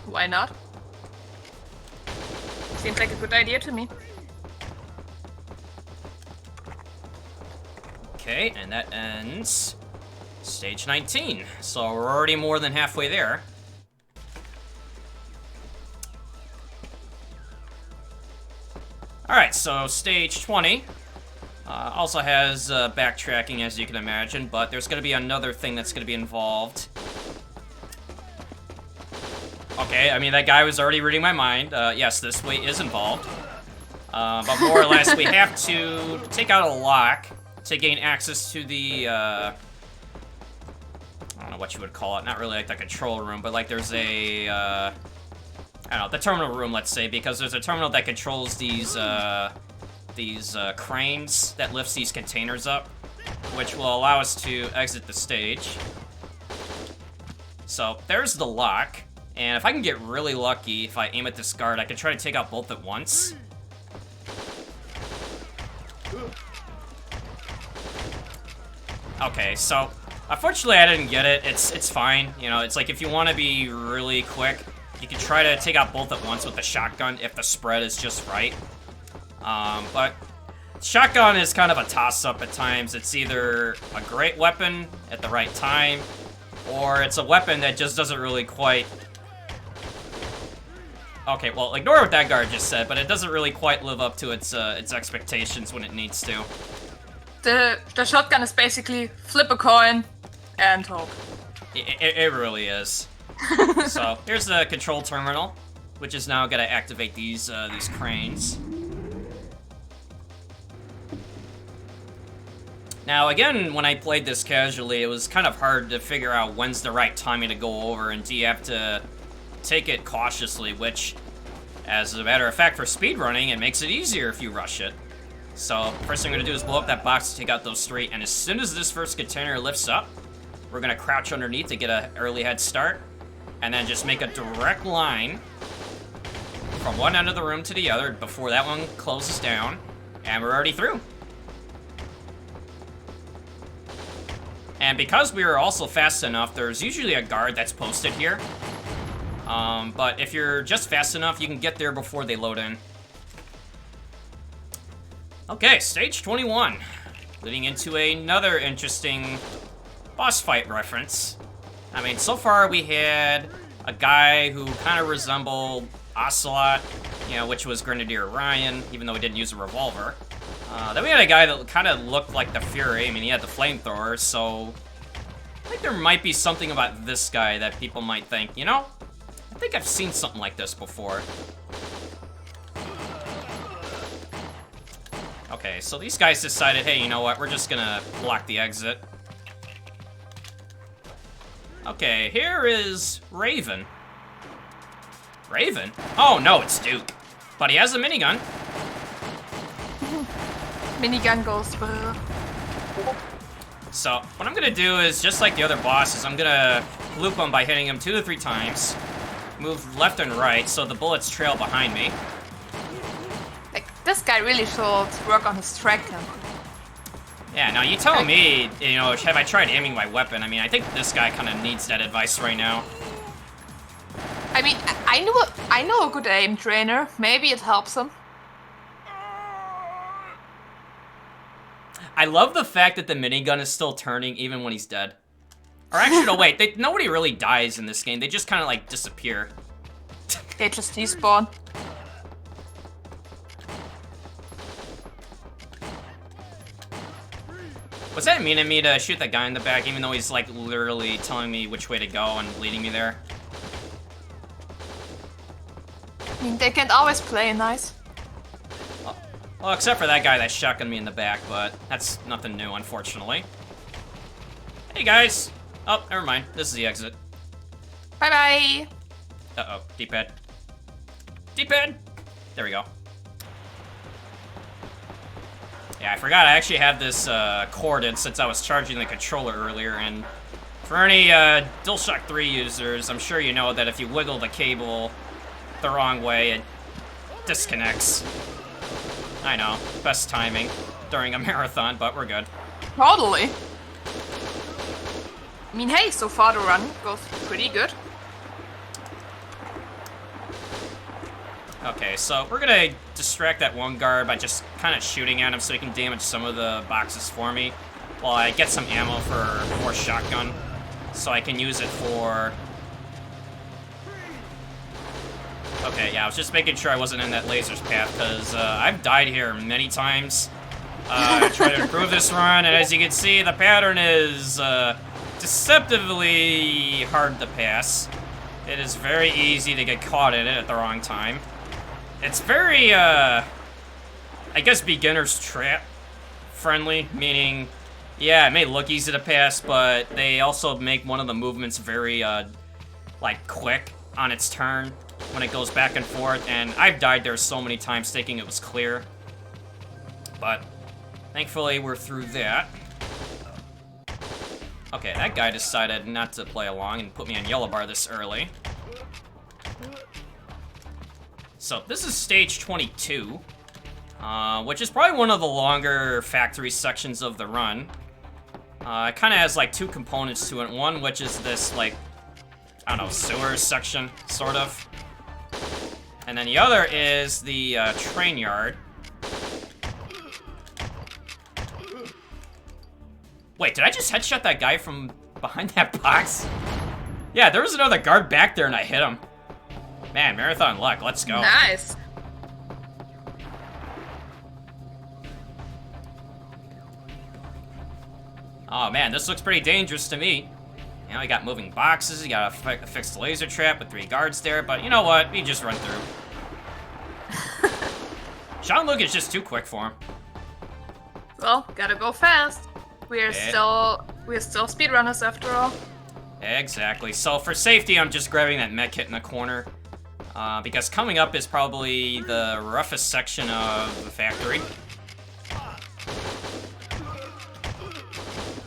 Why not? Seems like a good idea to me. Okay, and that ends stage 19. So we're already more than halfway there. Alright, so stage 20 also has backtracking, as you can imagine, but there's going to be another thing that's going to be involved. Okay, I mean, that guy was already reading my mind. Yes, this way is involved. But more or less, we have to take out a lock to gain access to the, I don't know what you would call it. Not really like the control room, but like there's a, I don't know, the terminal room, let's say, because there's a terminal that controls these cranes that lifts these containers up, which will allow us to exit the stage. So there's the lock, and if I can get really lucky, if I aim at this guard, I can try to take out both at once. Okay, so unfortunately I didn't get it. It's fine. You know, it's like if you want to be really quick, you can try to take out both at once with the shotgun if the spread is just right. But shotgun is kind of a toss-up at times. It's either a great weapon at the right time, or it's a weapon that just doesn't really quite... Okay, well, ignore what that guard just said, but it doesn't really quite live up to its expectations when it needs to. The shotgun is basically flip a coin and hope. It really is. So, here's the control terminal, which is now going to activate these cranes. Now, again, when I played this casually, it was kind of hard to figure out when's the right timing to go over, and do you have to take it cautiously, which, as a matter of fact, for speedrunning, it makes it easier if you rush it. So, first thing I'm going to do is blow up that box to take out those 3, and as soon as this first container lifts up, we're going to crouch underneath to get an early head start, and then just make a direct line from one end of the room to the other before that one closes down, and we're already through. And because we were also fast enough, there's usually a guard that's posted here. But if you're just fast enough, you can get there before they load in. Okay, stage 21. Leading into another interesting boss fight reference. I mean, so far we had a guy who kind of resembled Ocelot, you know, which was Grenadier Ryan, even though he didn't use a revolver. Then we had a guy that kind of looked like the Fury. I mean, he had the flamethrower, so I think there might be something about this guy that people might think, you know, I think I've seen something like this before. Okay, so these guys decided, hey, you know what, we're just gonna block the exit. Okay, here is Raven. Raven? Oh, no, it's Duke. But he has a minigun. Minigun goes brr. So, what I'm gonna do is, just like the other bosses, I'm gonna loop him by hitting him 2 to 3 times. Move left and right, so the bullets trail behind me. Like, this guy really should work on his tracking. Yeah, now you tell me, you know, have I tried aiming my weapon? I mean, I think this guy kind of needs that advice right now. I mean, I know a good aim trainer. Maybe it helps him. I love the fact that the minigun is still turning even when he's dead. Or actually, no, wait, nobody really dies in this game. They just kind of, like, disappear. They just despawn. Was that mean of me to shoot that guy in the back, even though he's, like, literally telling me which way to go and leading me there? I mean, they can't always play nice. Well, except for that guy that shotgunned me in the back, but that's nothing new, unfortunately. Hey, guys! Oh, never mind. This is the exit. Bye-bye! Uh-oh. D-pad. D-pad! There we go. Yeah, I forgot I actually have this corded since I was charging the controller earlier, and for any DualShock 3 users, I'm sure you know that if you wiggle the cable the wrong way, it disconnects. I know, best timing during a marathon, but we're good. Totally. I mean, hey, so far the run goes pretty good. Okay, so we're gonna distract that one guard by just kind of shooting at him so he can damage some of the boxes for me while I get some ammo for more shotgun so I can use it for... Okay, yeah, I was just making sure I wasn't in that laser's path because I've died here many times. I try to improve this run, and as you can see, the pattern is deceptively hard to pass. It is very easy to get caught in it at the wrong time. It's very, I guess beginner's trap friendly, meaning, yeah, it may look easy to pass, but they also make one of the movements very, like, quick on its turn when it goes back and forth, and I've died there so many times thinking it was clear. But, thankfully, we're through that. Okay, that guy decided not to play along and put me on yellow bar this early. So, this is stage 22, which is probably one of the longer factory sections of the run. It kind of has, like, 2 components to it. One, which is this, like, I don't know, sewer section, sort of. And then the other is the train yard. Wait, did I just headshot that guy from behind that box? Yeah, there was another guard back there and I hit him. Man, marathon luck, let's go. Nice. Oh man, this looks pretty dangerous to me. You know, you got moving boxes, you got a fixed laser trap with 3 guards there, but you know what? We just run through. Jean-Luc is just too quick for him. Well, gotta go fast. We're still speedrunners after all. Exactly. So for safety, I'm just grabbing that med kit in the corner. Because coming up is probably the roughest section of the factory.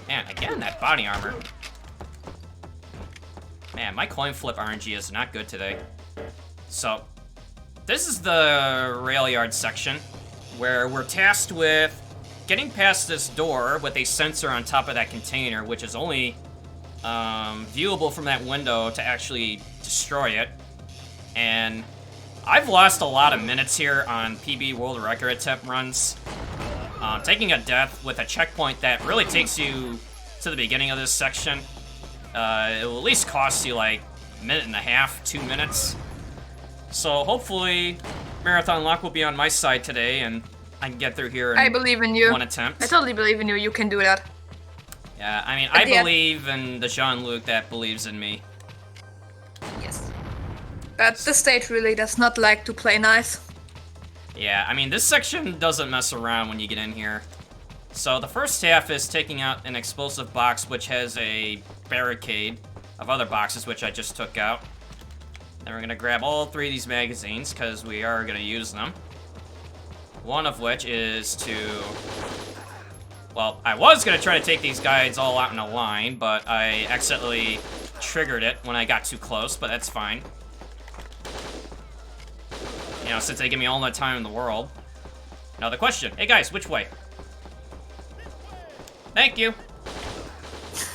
Man, again, that body armor. Man, my coin flip RNG is not good today. So, this is the rail yard section, where we're tasked with getting past this door with a sensor on top of that container, which is only viewable from that window to actually destroy it. And I've lost a lot of minutes here on PB World Record attempt runs. Taking a death with a checkpoint that really takes you to the beginning of this section. It will at least cost you like a minute and a half, 2 minutes. So hopefully Marathon Luck will be on my side today and I can get through here in I believe in you. 1 attempt. I totally believe in you. You can do that. Yeah, I mean, I believe in the Jean-Luc that believes in me. Yes. But this stage really does not like to play nice. Yeah, I mean, this section doesn't mess around when you get in here. So the first half is taking out an explosive box which has a barricade of other boxes which I just took out. Then we're gonna grab all 3 of these magazines because we are gonna use them. One of which is to... Well, I was gonna try to take these guys all out in a line, but I accidentally triggered it when I got too close, but that's fine. You know, since they give me all the time in the world. Now the question, hey guys, which way? Thank you.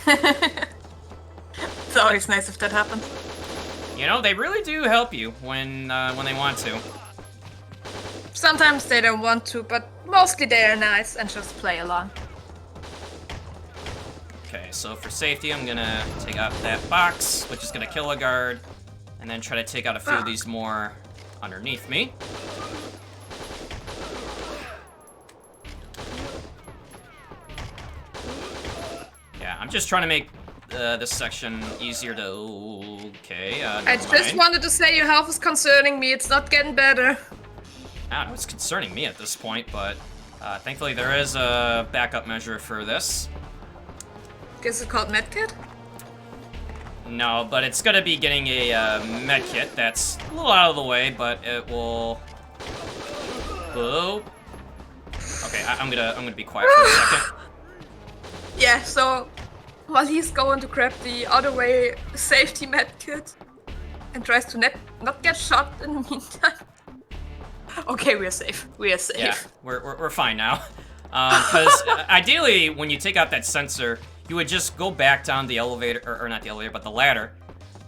It's always nice if that happens. You know, they really do help you when they want to. Sometimes they don't want to, but mostly they are nice and just play along. Okay, so for safety, I'm gonna take out that box, which is gonna kill a guard, and then try to take out a few of these more underneath me. Yeah, I'm just trying to make this section easier to... Okay, I just wanted to say your health is concerning me. It's not getting better. I don't know, it's concerning me at this point, but thankfully there is a backup measure for this. Guess it's called medkit? No, but it's gonna be getting a med kit that's a little out of the way, but it will... Oh. Okay, I'm gonna be quiet for a second. Yeah, so while he's going to grab the other way safety medkit and tries to not get shot in the meantime. Okay, we are safe. We are safe. Yeah, we're fine now. Because ideally, when you take out that sensor, you would just go back down the elevator, or not the elevator, but the ladder.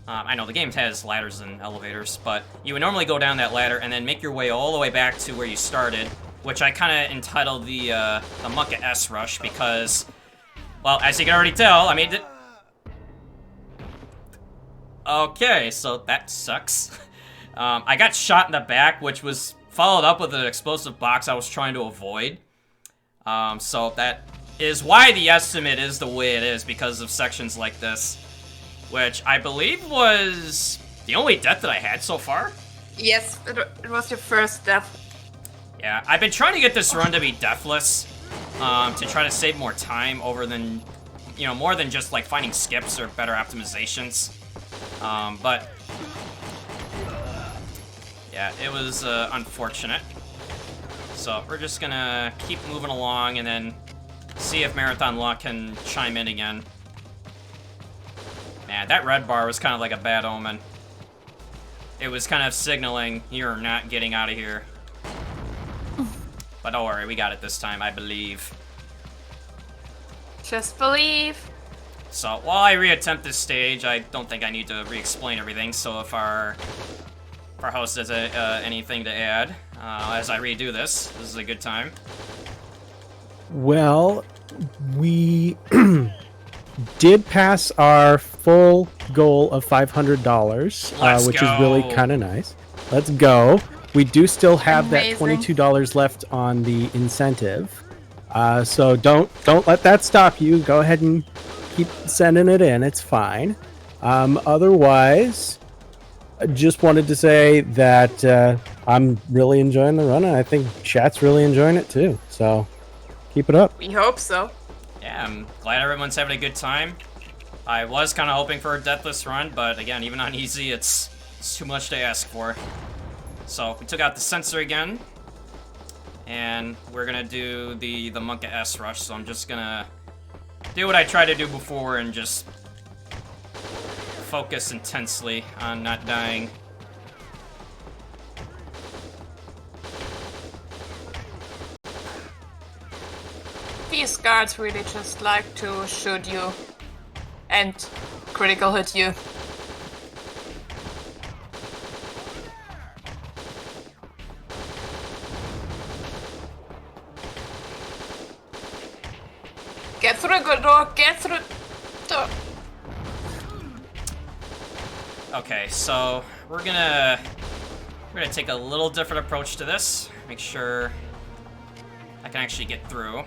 I know the game has ladders and elevators, but you would normally go down that ladder and then make your way all the way back to where you started, which I kind of entitled the Mucka S Rush because, well, as you can already tell, I mean... Okay, so that sucks. I got shot in the back, which was followed up with an explosive box I was trying to avoid. So that is why the estimate is the way it is, because of sections like this. Which I believe was the only death that I had so far. Yes, it was your first death. Yeah, I've been trying to get this run to be deathless, to try to save more time over than, you know, more than just like finding skips or better optimizations. But yeah, it was unfortunate. So we're just gonna keep moving along and then see if Marathon Luck can chime in again. Man, that red bar was kind of like a bad omen. It was kind of signaling you're not getting out of here. But don't worry, we got it this time, I believe. Just believe. So while I reattempt this stage, I don't think I need to re-explain everything. So if our host has anything to add as I redo this is a good time. Well, we did pass our full goal of $500, which is really kind of nice. Let's go. We do still have that $22 left on the incentive. So don't let that stop you. Go ahead and keep sending it in. It's fine. Otherwise, I just wanted to say that I'm really enjoying the run, and I think chat's really enjoying it too. So keep it up. We hope so. Yeah, I'm glad everyone's having a good time. I was kind of hoping for a deathless run, but again, even on easy, it's too much to ask for. So we took out the sensor again, and we're gonna do the Mucka S Rush. So I'm just gonna do what I tried to do before and just focus intensely on not dying. These guards really just like to shoot you and critical hit you. Get through the good door. Get through the door. Okay, so we're gonna take a little different approach to this. Make sure I can actually get through.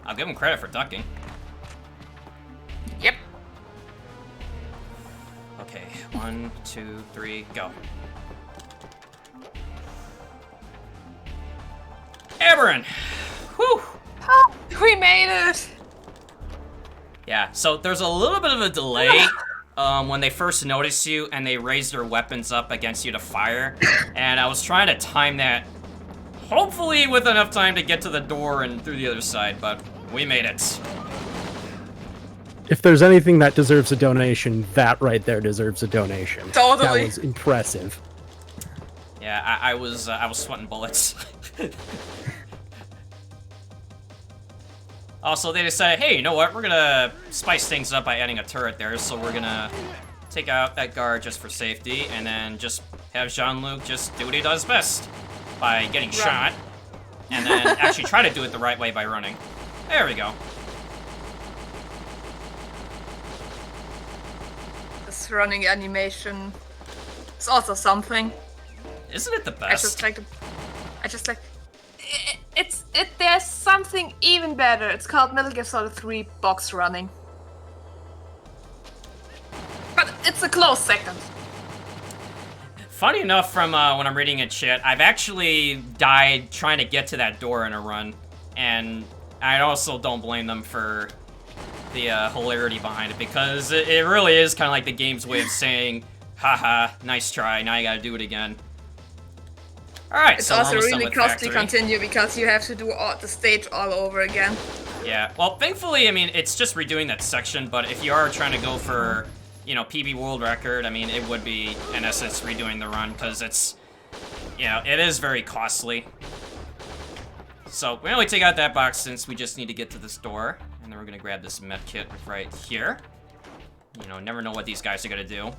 I'll give him credit for ducking. Yep. Okay, 1, 2, 3, go. Aberrin! Whew! Oh, we made it. Yeah, so there's a little bit of a delay when they first notice you and they raise their weapons up against you to fire. And I was trying to time that, hopefully with enough time to get to the door and through the other side, but we made it. If there's anything that deserves a donation, that right there deserves a donation. Totally. That was impressive. Yeah, I was sweating bullets. Also, they decided, hey, you know what? We're gonna spice things up by adding a turret there, so we're gonna take out that guard just for safety, and then just have Jean-Luc just do what he does best by getting shot, and then actually try to do it the right way by running. There we go. This running animation is also something. Isn't it the best? There's something even better. It's called Metal Gear Solid 3 box running. But it's a close second. Funny enough, from when I'm reading in chat, I've actually died trying to get to that door in a run, and I also don't blame them for the hilarity behind it, because it really is kind of like the game's way of saying, haha, nice try, now you gotta do it again. Alright, It's so also almost done really with costly Factory. continue because you have to do the stage all over again. Yeah, well, thankfully, I mean, it's just redoing that section, but if you are trying to go for, you know, PB world record, I mean, it would be, in essence, redoing the run, because it's, you know, it is very costly. So, we only take out that box since we just need to get to this door, and then we're gonna grab this med kit right here. You know, never know what these guys are gonna do.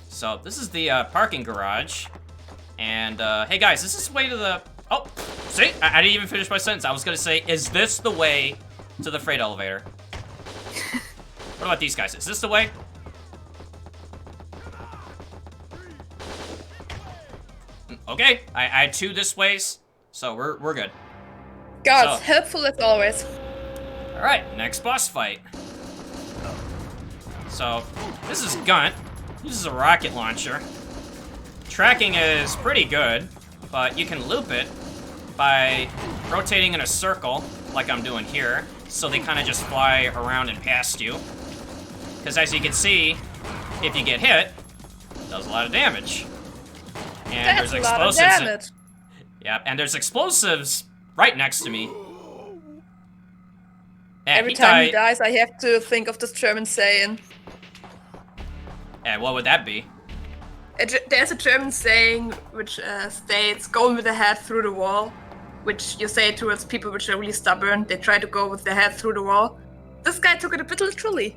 So, this is the parking garage. And, hey guys, is this the way to the... Oh, see? I didn't even finish my sentence. I was gonna say, is this the way to the freight elevator? What about these guys? Is this the way? Okay, I had 2 this ways, so we're good. God, So- helpful as always. Alright, next boss fight. So, this is Gunt. This is a rocket launcher. Tracking is pretty good, but you can loop it by rotating in a circle, like I'm doing here, so they kind of just fly around and past you. Because as you can see, if you get hit, it does a lot of damage. And That's there's a lot of explosives. damage. Yeah, and there's explosives right next to me. And Every time he dies, I have to think of this German saying. And what would that be? There's a German saying which states, "Go with the head through the wall," which you say towards people which are really stubborn. They try to go with their head through the wall. This guy took it a bit literally.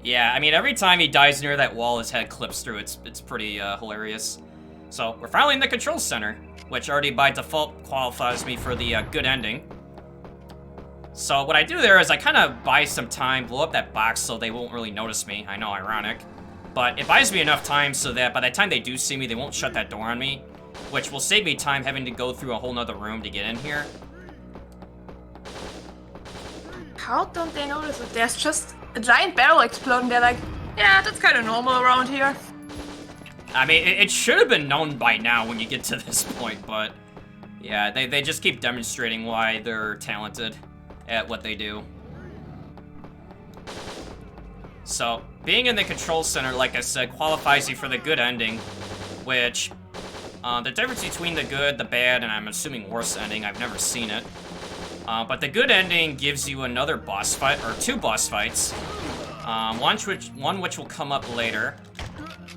Yeah, I mean, every time he dies near that wall, his head clips through. It's pretty hilarious. So, we're finally in the control center, which already by default qualifies me for the good ending. So, what I do there is I kind of buy some time, blow up that box so they won't really notice me. I know, ironic. But it buys me enough time so that by the time they do see me, they won't shut that door on me, which will save me time having to go through a whole nother room to get in here. How don't they notice it? There's just a giant barrel exploding. They're like, yeah, that's kind of normal around here. I mean, it should have been known by now when you get to this point, but yeah, they just keep demonstrating why they're talented at what they do. So, being in the control center, like I said, qualifies you for the good ending, which, the difference between the good, the bad, and I'm assuming worse ending, I've never seen it. But the good ending gives you another boss fight, or 2 boss fights. One which will come up later,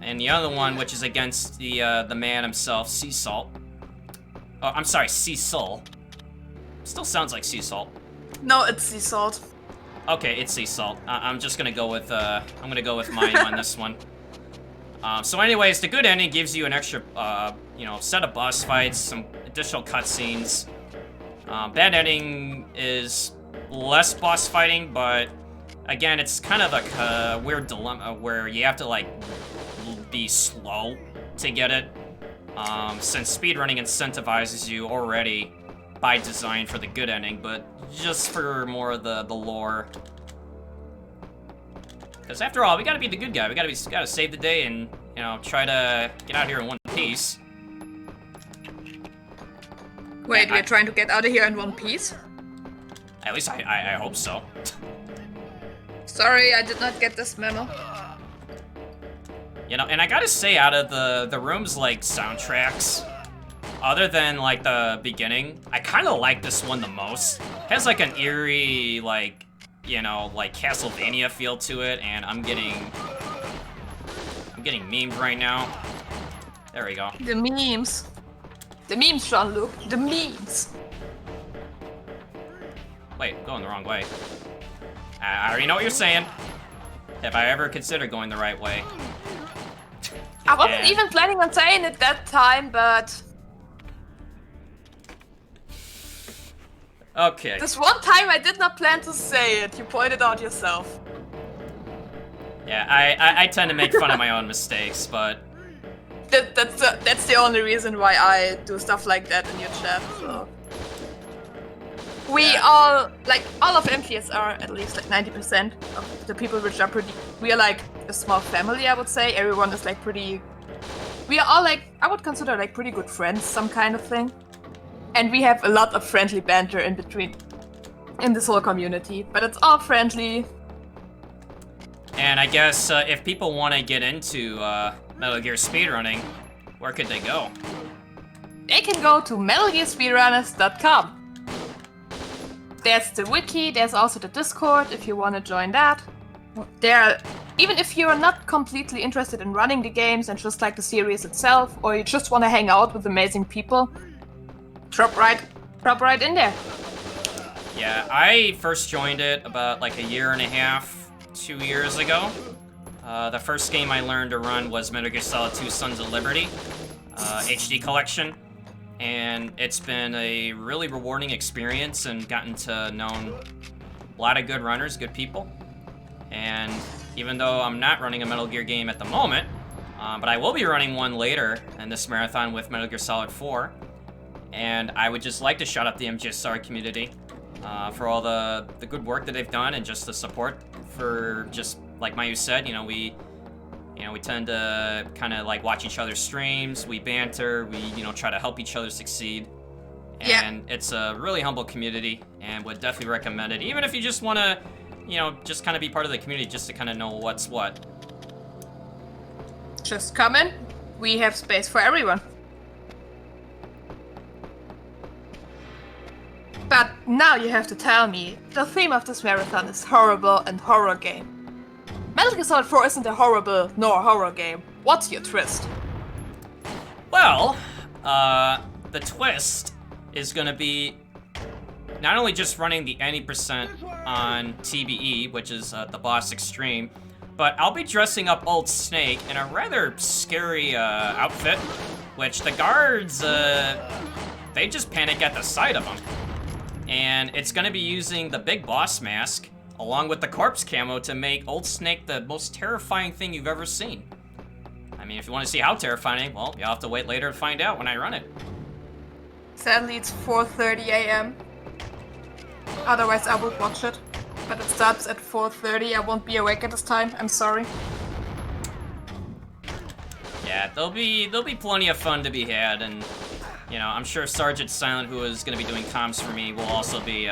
and the other one which is against the man himself, Sea Salt. Oh, I'm sorry, sea salt. Still sounds like sea salt. No, it's sea salt. Okay, it's sea salt. I'm just gonna go with Mayu on this one. So anyways, the good ending gives you an extra, set of boss fights, some additional cutscenes. Bad ending is less boss fighting, but again, it's kind of a weird dilemma where you have to, like, be slow to get it. Since speedrunning incentivizes you already by design for the good ending, but just for more of the lore. Because after all, we gotta be the good guy. We gotta save the day and, try to get out here in one piece. Wait, we're trying to get out of here in one piece? At least I hope so. Sorry, I did not get this memo. And I gotta say, out of the room's, like, soundtracks, other than, like, the beginning, I kind of like this one the most. It has, like, an eerie, like, like Castlevania feel to it, and I'm getting memed right now. There we go. The memes. The memes, Jean-Luc. The memes. Wait, going the wrong way. I already know what you're saying. Have I ever considered going the right way? I wasn't even planning on saying it that time, but... Okay. This one time I did not plan to say it. You pointed out yourself. Yeah, I tend to make fun of my own mistakes, but... That's the only reason why I do stuff like that in your chat, so... We all of MTSR, at least like 90% of the people which are we are like a small family, I would say. Everyone is like pretty, we are all like, I would consider like pretty good friends, some kind of thing. And we have a lot of friendly banter in between, in this whole community, but it's all friendly. And I guess if people want to get into Metal Gear speedrunning, where could they go? They can go to metalgearspeedrunners.com. There's the wiki, there's also the Discord if you want to join that. Even if you're not completely interested in running the games and just like the series itself, or you just want to hang out with amazing people, drop right in there. Yeah, I first joined it about like a year and a half, 2 years ago. The first game I learned to run was Metal Gear Solid 2 Sons of Liberty, HD collection. And it's been a really rewarding experience and gotten to know a lot of good runners, good people. And even though I'm not running a Metal Gear game at the moment, but I will be running one later in this marathon with Metal Gear Solid 4. And I would just like to shout out the MGSR community for all the good work that they've done and just the support for, just like Mayu said, we tend to kind of like watch each other's streams, we banter, we, try to help each other succeed. And it's a really humble community and would definitely recommend it. Even if you just want to, just kind of be part of the community just to kind of know what's what. Just come in. We have space for everyone. But now you have to tell me, the theme of this marathon is horrible and horror game. Metal Gear Solid 4 isn't a horrible nor horror game. What's your twist? Well, the twist is gonna be not only just running the 90% on TBE, which is the boss extreme, but I'll be dressing up Old Snake in a rather scary outfit, which the guards, they just panic at the sight of him. And it's gonna be using the big boss mask along with the corpse camo to make Old Snake the most terrifying thing you've ever seen. I mean, if you want to see how terrifying, well, you'll have to wait later to find out when I run it. Sadly, it's 4:30 a.m. Otherwise, I would watch it. But it starts at 4:30. I won't be awake at this time. I'm sorry. Yeah, there'll be plenty of fun to be had, and I'm sure Sergeant Silent, who is going to be doing comms for me, will also be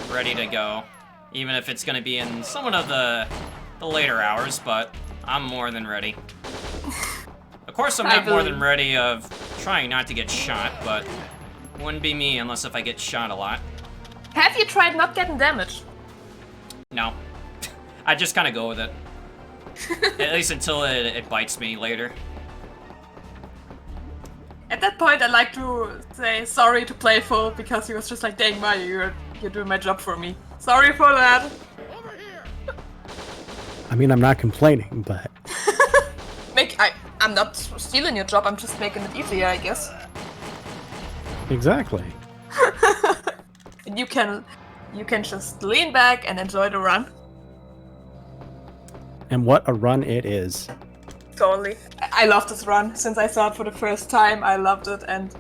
ready to go. Even if it's going to be in somewhat of the later hours, but I'm more than ready. Of course, I'm not more than ready of trying not to get shot, but wouldn't be me unless if I get shot a lot. Have you tried not getting damaged? No. I just kind of go with it. At least until it bites me later. at that point, I like to say sorry to Playful because he was just like, dang Mario, you're doing my job for me. Sorry for that. I mean, I'm not complaining, but I'm not stealing your job, I'm just making it easier, I guess. exactly. And you can just lean back and enjoy the run. And what a run it is. Totally. I love this run. Since I saw it for the first time, I loved it. And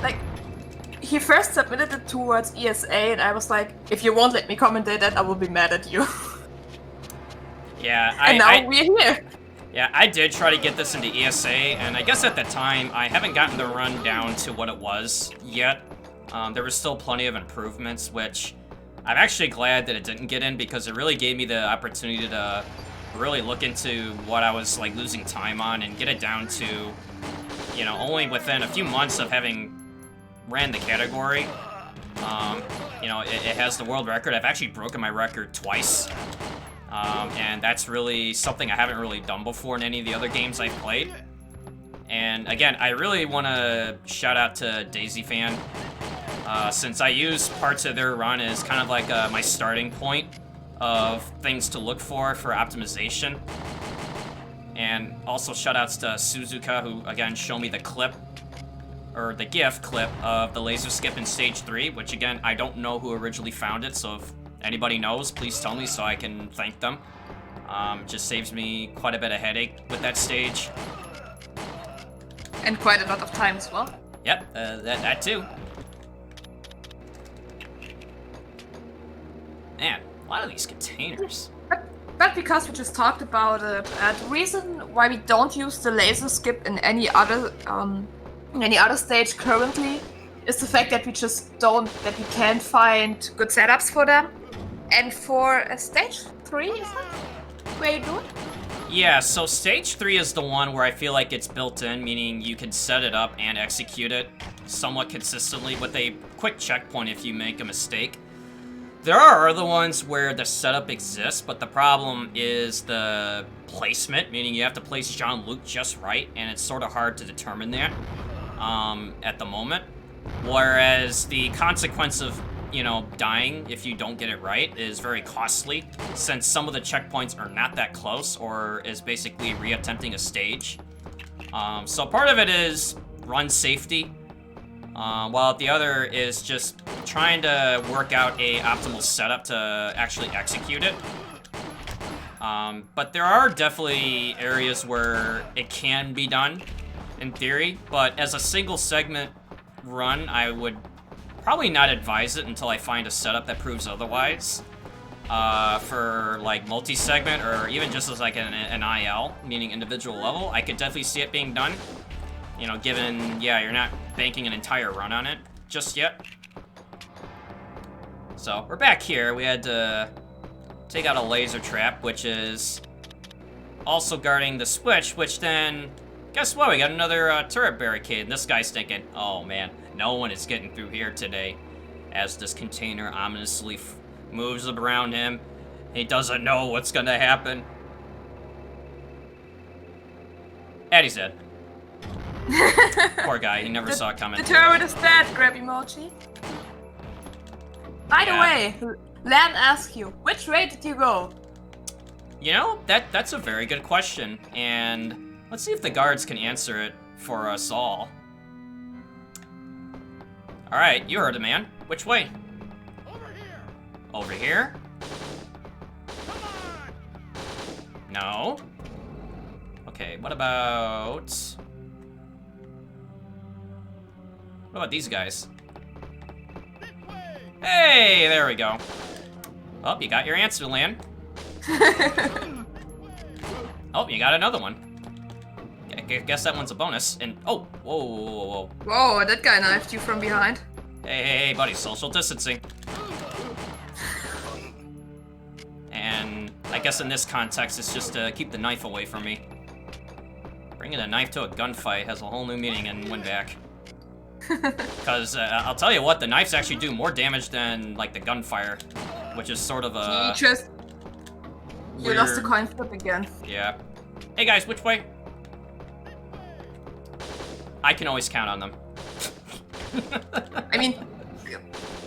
like, he first submitted it towards ESA, and I was like, if you won't let me commentate that, I will be mad at you. Yeah, and now we're here. Yeah, I did try to get this into ESA, and I guess at the time, I haven't gotten the run down to what it was yet. There was still plenty of improvements, which I'm actually glad that it didn't get in, because it really gave me the opportunity to really look into what I was like losing time on and get it down to, you know, only within a few months of having ran the category. You know, it has the world record. I've actually broken my record twice. And that's really something I haven't really done before in any of the other games I've played. And again, I really want to shout out to Daisy Fan, since I use parts of their run as kind of like my starting point of things to look for optimization. And also shoutouts to Suzuka, who again showed me the clip, or the GIF clip of the laser skip in stage 3, which again, I don't know who originally found it, so if anybody knows, please tell me so I can thank them. Just saves me quite a bit of headache with that stage. And quite a lot of time as well. Yep, that too. Man, a lot of these containers. But because we just talked about it, the reason why we don't use the laser skip in any other stage currently is the fact that we can't find good setups for them. And for a stage 3, is that where you do it? Yeah, so stage 3 is the one where I feel like it's built in, meaning you can set it up and execute it somewhat consistently with a quick checkpoint if you make a mistake. There are other ones where the setup exists, but the problem is the placement, meaning you have to place Jean-Luc just right, and it's sort of hard to determine that at the moment. Whereas the consequence of, you know, dying if you don't get it right is very costly, since some of the checkpoints are not that close, or is basically re-attempting a stage. So part of it is run safety, while the other is just trying to work out a optimal setup to actually execute it. But there are definitely areas where it can be done, in theory, but as a single segment run, I would probably not advise it until I find a setup that proves otherwise. For like multi-segment, or even just as like an IL, meaning individual level, I could definitely see it being done. You know, given, yeah, you're not banking an entire run on it just yet. So, we're back here. We had to take out a laser trap, which is also guarding the switch, which then, guess what? We got another turret barricade. And this guy's thinking, oh man, no one is getting through here today. As this container ominously moves around him. He doesn't know what's gonna happen. And he's dead. Poor guy, he never saw it coming. The turret is dead, grab emoji. By the way, Lan asked you, which way did you go? You know, that's a very good question, and let's see if the guards can answer it for us all. Alright, you heard it, man. Which way? Over here. Over here? Come on. No. Okay, what about these guys? This way. Hey, there we go. Oh, you got your answer, Lan. Oh, you got another one. I guess that one's a bonus. And oh, whoa, whoa, whoa, whoa. Whoa, that guy knifed you from behind. Hey, buddy, social distancing. And I guess in this context, it's just to keep the knife away from me. Bringing a knife to a gunfight has a whole new meaning in Winback. Because I'll tell you what, the knives actually do more damage than like the gunfire, which is sort of a. You lost the coin flip again. Yeah. Hey guys, which way? I can always count on them. I mean,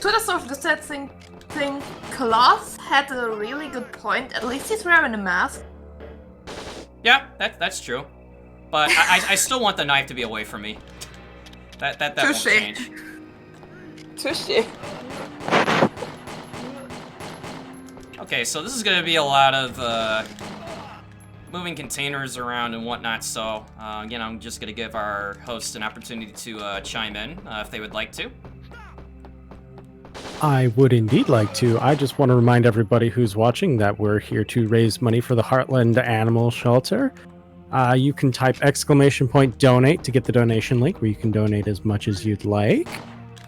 to the social distancing thing, Klaus had a really good point. At least he's wearing a mask. Yeah, that's true. But I still want the knife to be away from me. That won't Touche. change. Touche. Okay, so this is gonna be a lot of moving containers around and whatnot. So again, I'm just gonna give our host an opportunity to chime in if they would like to. I would indeed like to. I just want to remind everybody who's watching that we're here to raise money for the Heartland Animal Shelter. You can type !donate to get the donation link where you can donate as much as you'd like.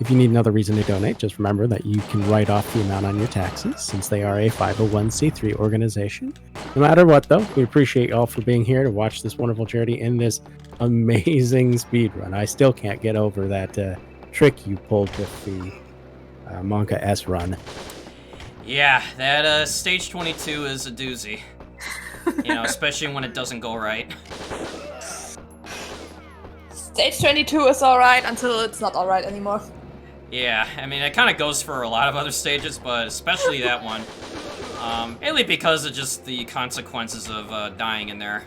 If you need another reason to donate, just remember that you can write off the amount on your taxes since they are a 501c3 organization. No matter what, though, we appreciate you all for being here to watch this wonderful charity in this amazing speed run. I still can't get over that trick you pulled with the Monka S run. Yeah, that stage 22 is a doozy. You know, especially when it doesn't go right. Stage 22 is alright until it's not alright anymore. Yeah, I mean, it kind of goes for a lot of other stages, but especially that one. Mainly because of just the consequences of dying in there.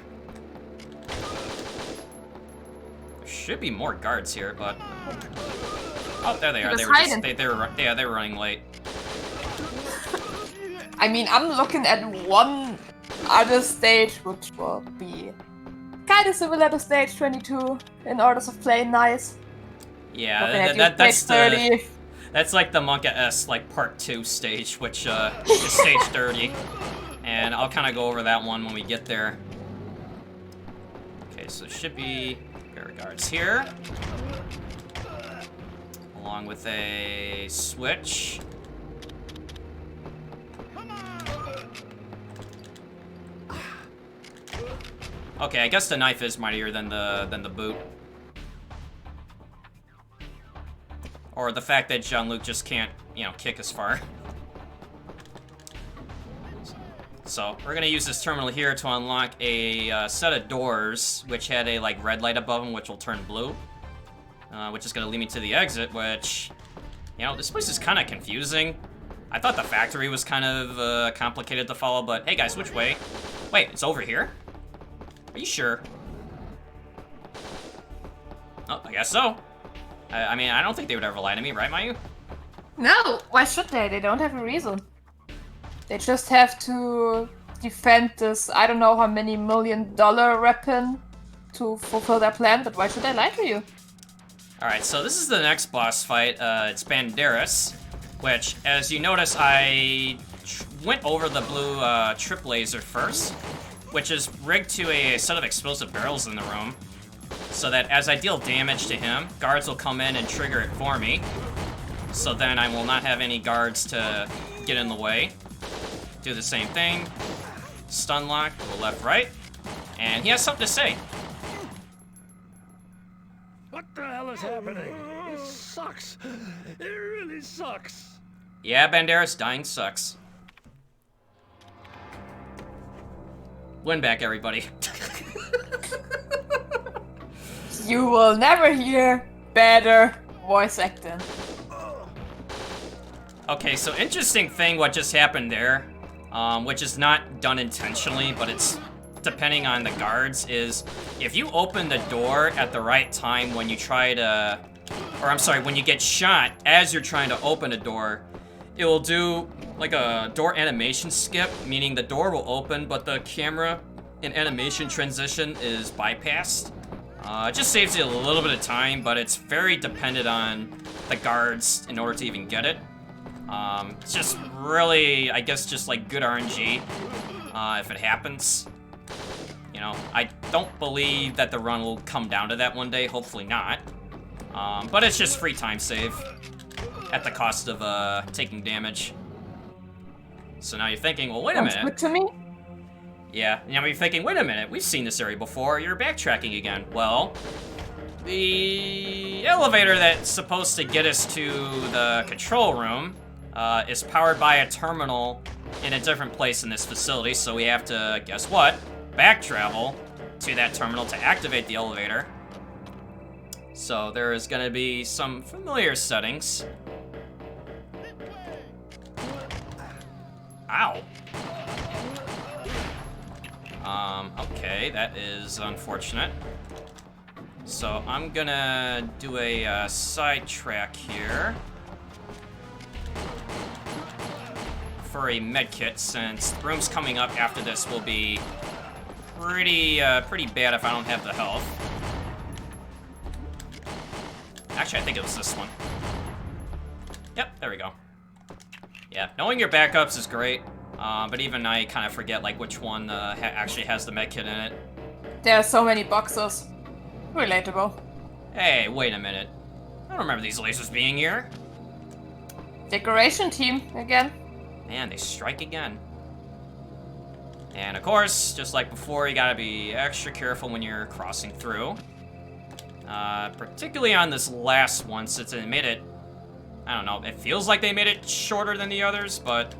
There should be more guards here, but... Oh, there they are. They were running late. I mean, I'm looking at one other stage, which will be kind of similar to stage 22 in orders of playing nice. Yeah, that's like the Monka S like part 2 stage, which is stage 30, and I'll kind of go over that one when we get there. Okay, so it should be guards here, along with a switch. Okay, I guess the knife is mightier than the boot. Or the fact that Jean-Luc just can't, you know, kick as far. So, we're gonna use this terminal here to unlock a set of doors, which had a, like, red light above them, which will turn blue. Which is gonna lead me to the exit, which... You know, this place is kind of confusing. I thought the factory was kind of complicated to follow, but hey guys, which way? Wait, it's over here? Are you sure? Oh, I guess so. I mean, I don't think they would ever lie to me, right, Mayu? No, why should they? They don't have a reason. They just have to defend this, I don't know how many $1 million weapon to fulfill their plan, but why should they lie to you? Alright, so this is the next boss fight. It's Banderas, which, as you notice, I went over the blue trip laser first, which is rigged to a set of explosive barrels in the room, so that as I deal damage to him, guards will come in and trigger it for me. So then I will not have any guards to get in the way. Do the same thing. Stun lock, go left, right. And he has something to say. What the hell is happening? It sucks. It really sucks. Yeah, Banderas, dying sucks. Winback, everybody. You will never hear better voice acting. Okay, so interesting thing what just happened there, which is not done intentionally, but it's depending on the guards, is if you open the door at the right time when you try to, or I'm sorry, when you get shot as you're trying to open a door, it will do like a door animation skip, meaning the door will open, but the camera and animation transition is bypassed. It just saves you a little bit of time, but it's very dependent on the guards in order to even get it. It's just really, I guess, just like good RNG if it happens. You know, I don't believe that the run will come down to that one day, hopefully not. But it's just free time save at the cost of taking damage. So now you're thinking, well, wait a minute. Sounds good to me. Yeah, now you're thinking, wait a minute, we've seen this area before, you're backtracking again. Well, the elevator that's supposed to get us to the control room is powered by a terminal in a different place in this facility, so we have to, guess what, back travel to that terminal to activate the elevator. So there is going to be some familiar settings. Ow. Okay, that is unfortunate. So I'm gonna do a side track here for a med kit, since the rooms coming up after this will be pretty bad if I don't have the health. Actually, I think it was this one. Yep, there we go. Yeah, knowing your backups is great, but even I kind of forget like which one actually has the med kit in it. There are so many boxes. Relatable. Hey, wait a minute. I don't remember these lasers being here. Decoration team again. Man, they strike again. And of course, just like before, you gotta be extra careful when you're crossing through. Particularly on this last one, since they made it, I don't know, it feels like they made it shorter than the others, but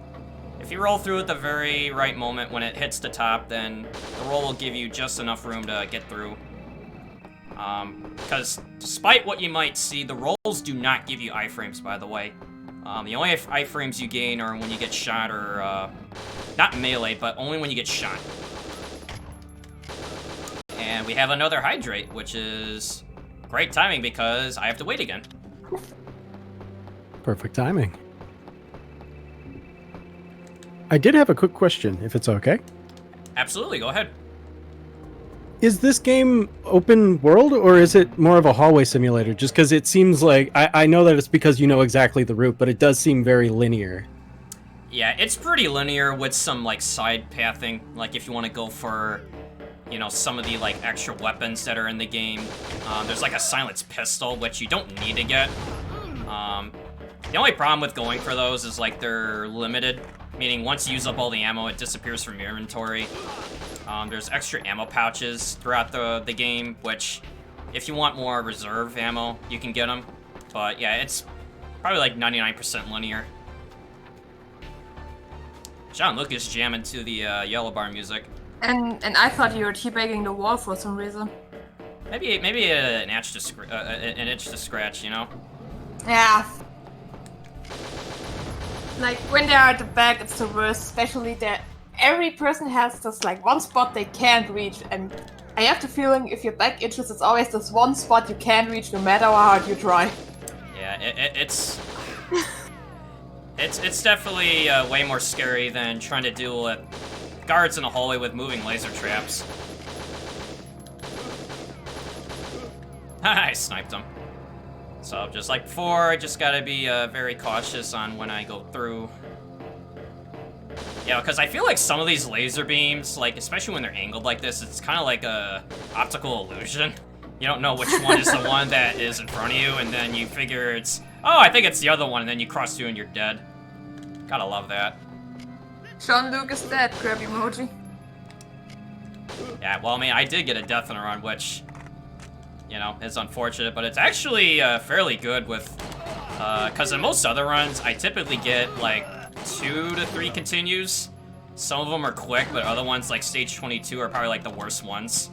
if you roll through at the very right moment when it hits the top, then the roll will give you just enough room to get through. Because despite what you might see, the rolls do not give you iframes, by the way. The only iframes you gain are when you get shot, or, not melee, but only when you get shot. And we have another hydrate, which is great timing because I have to wait again. Perfect timing. I did have a quick question, if it's okay. Absolutely, go ahead. Is this game open world, or is it more of a hallway simulator? Just because it seems like, I know that it's because you know exactly the route, but it does seem very linear. Yeah, it's pretty linear with some, like, side pathing. Like, if you want to go for, you know, some of the, like, extra weapons that are in the game. There's, like, a silenced pistol, which you don't need to get. The only problem with going for those is, like, they're limited. Meaning, once you use up all the ammo, it disappears from your inventory. There's extra ammo pouches throughout the game, which, if you want more reserve ammo, you can get them. But yeah, it's probably like 99% linear. John Lucas jamming to the yellow bar music. And I thought you were teabagging the wall for some reason. Maybe an itch to scratch, you know? Yeah. Like, when they're at the back, it's the worst, especially that every person has this, like, one spot they can't reach, and I have the feeling if your back itches, it's always this one spot you can't reach no matter how hard you try. Yeah, it's definitely way more scary than trying to deal with guards in a hallway with moving laser traps. I sniped him. So, just like before, I just gotta be very cautious on when I go through. Yeah, because I feel like some of these laser beams, like, especially when they're angled like this, it's kind of like a optical illusion. You don't know which one is the one that is in front of you, and then you figure it's, oh, I think it's the other one, and then you cross through and you're dead. Gotta love that. Sean Luke is dead, grab emoji. Yeah, well, I mean, I did get a death in a run, which, you know, is unfortunate, but it's actually fairly good with, because in most other runs, I typically get, like, 2 to 3 continues. Some of them are quick, but other ones, like stage 22, are probably, like, the worst ones.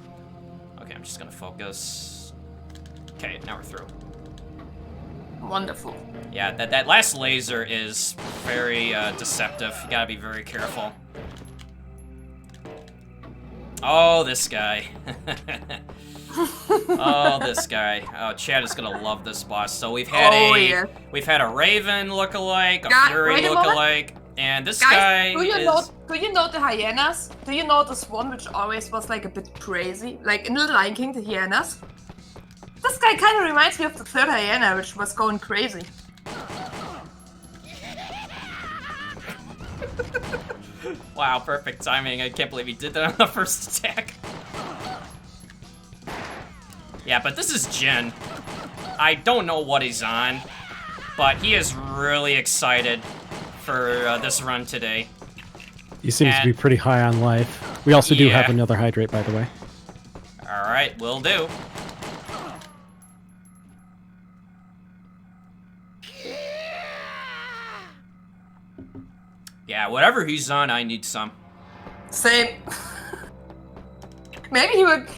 Okay, I'm just gonna focus. Okay, now we're through. Wonderful. Yeah, that last laser is very deceptive. You gotta be very careful. Oh, this guy. Oh, this guy. Oh, Chad is gonna love this boss. So we've had we've had a Raven lookalike, a Fury lookalike, and this guy do you know the hyenas? Do you know this one which always was like a bit crazy? Like in the Lion King, the hyenas? This guy kind of reminds me of the third hyena, which was going crazy. Wow, perfect timing. I can't believe he did that on the first attack. Yeah, but this is Jin. I don't know what he's on, but he is really excited for this run today. He seems to be pretty high on life. We also do have another hydrate, by the way. Alright, will do. Yeah, whatever he's on, I need some. Same. Maybe he would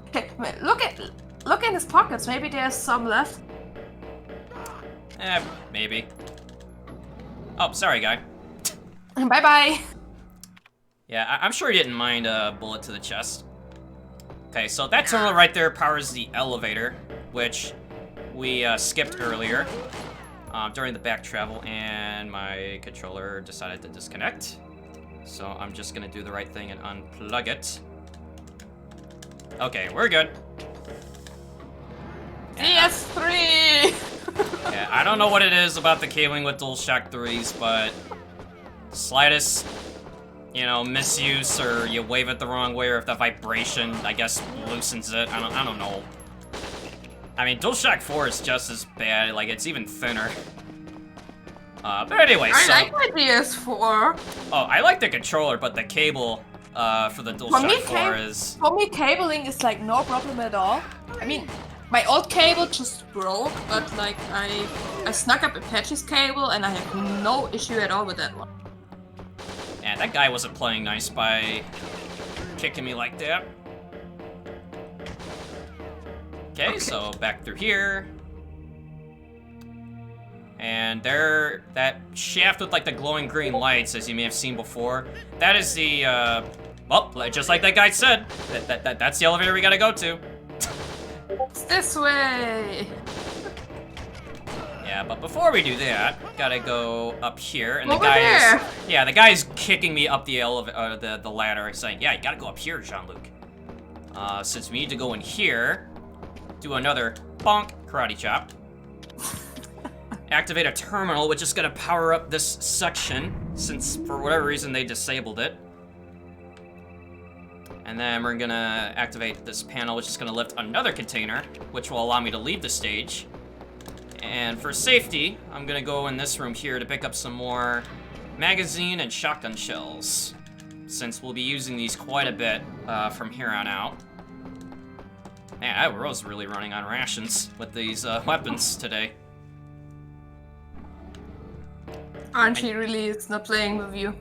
look in his pockets. Maybe there's some left. Maybe. Oh, sorry, guy. Bye-bye. Yeah, I'm sure he didn't mind a bullet to the chest. Okay, so that terminal right there powers the elevator, which we skipped earlier during the back travel, and my controller decided to disconnect. So I'm just gonna do the right thing and unplug it. Okay, we're good. DS3! Yeah, I don't know what it is about the cabling with DualShock 3s, but slightest, you know, misuse, or you wave it the wrong way, or if the vibration, I guess, loosens it. I don't know. I mean, DualShock 4 is just as bad. Like, it's even thinner. But anyway, I like my DS4. Oh, I like the controller, but the cable for the DualShock 4 is... For me, cabling is like no problem at all. I mean, my old cable just broke, but like I snuck up Apache's cable and I have no issue at all with that one. And that guy wasn't playing nice by kicking me like that. Okay, so back through here. And there, that shaft with like the glowing green lights, as you may have seen before, that is the, well, just like that guy said, that's the elevator we gotta go to. It's this way! Yeah, but before we do that, gotta go up here, and Over there. Yeah, the guy's kicking me up the the ladder, saying, yeah, you gotta go up here, Jean-Luc. Since we need to go in here, do another bonk karate chop. Activate a terminal, which is gonna power up this section, since for whatever reason they disabled it. And then we're gonna activate this panel, which is gonna lift another container, which will allow me to leave the stage. And for safety, I'm gonna go in this room here to pick up some more magazine and shotgun shells, since we'll be using these quite a bit from here on out. Man, I was really running on rations with these weapons today. Archie really is not playing with you.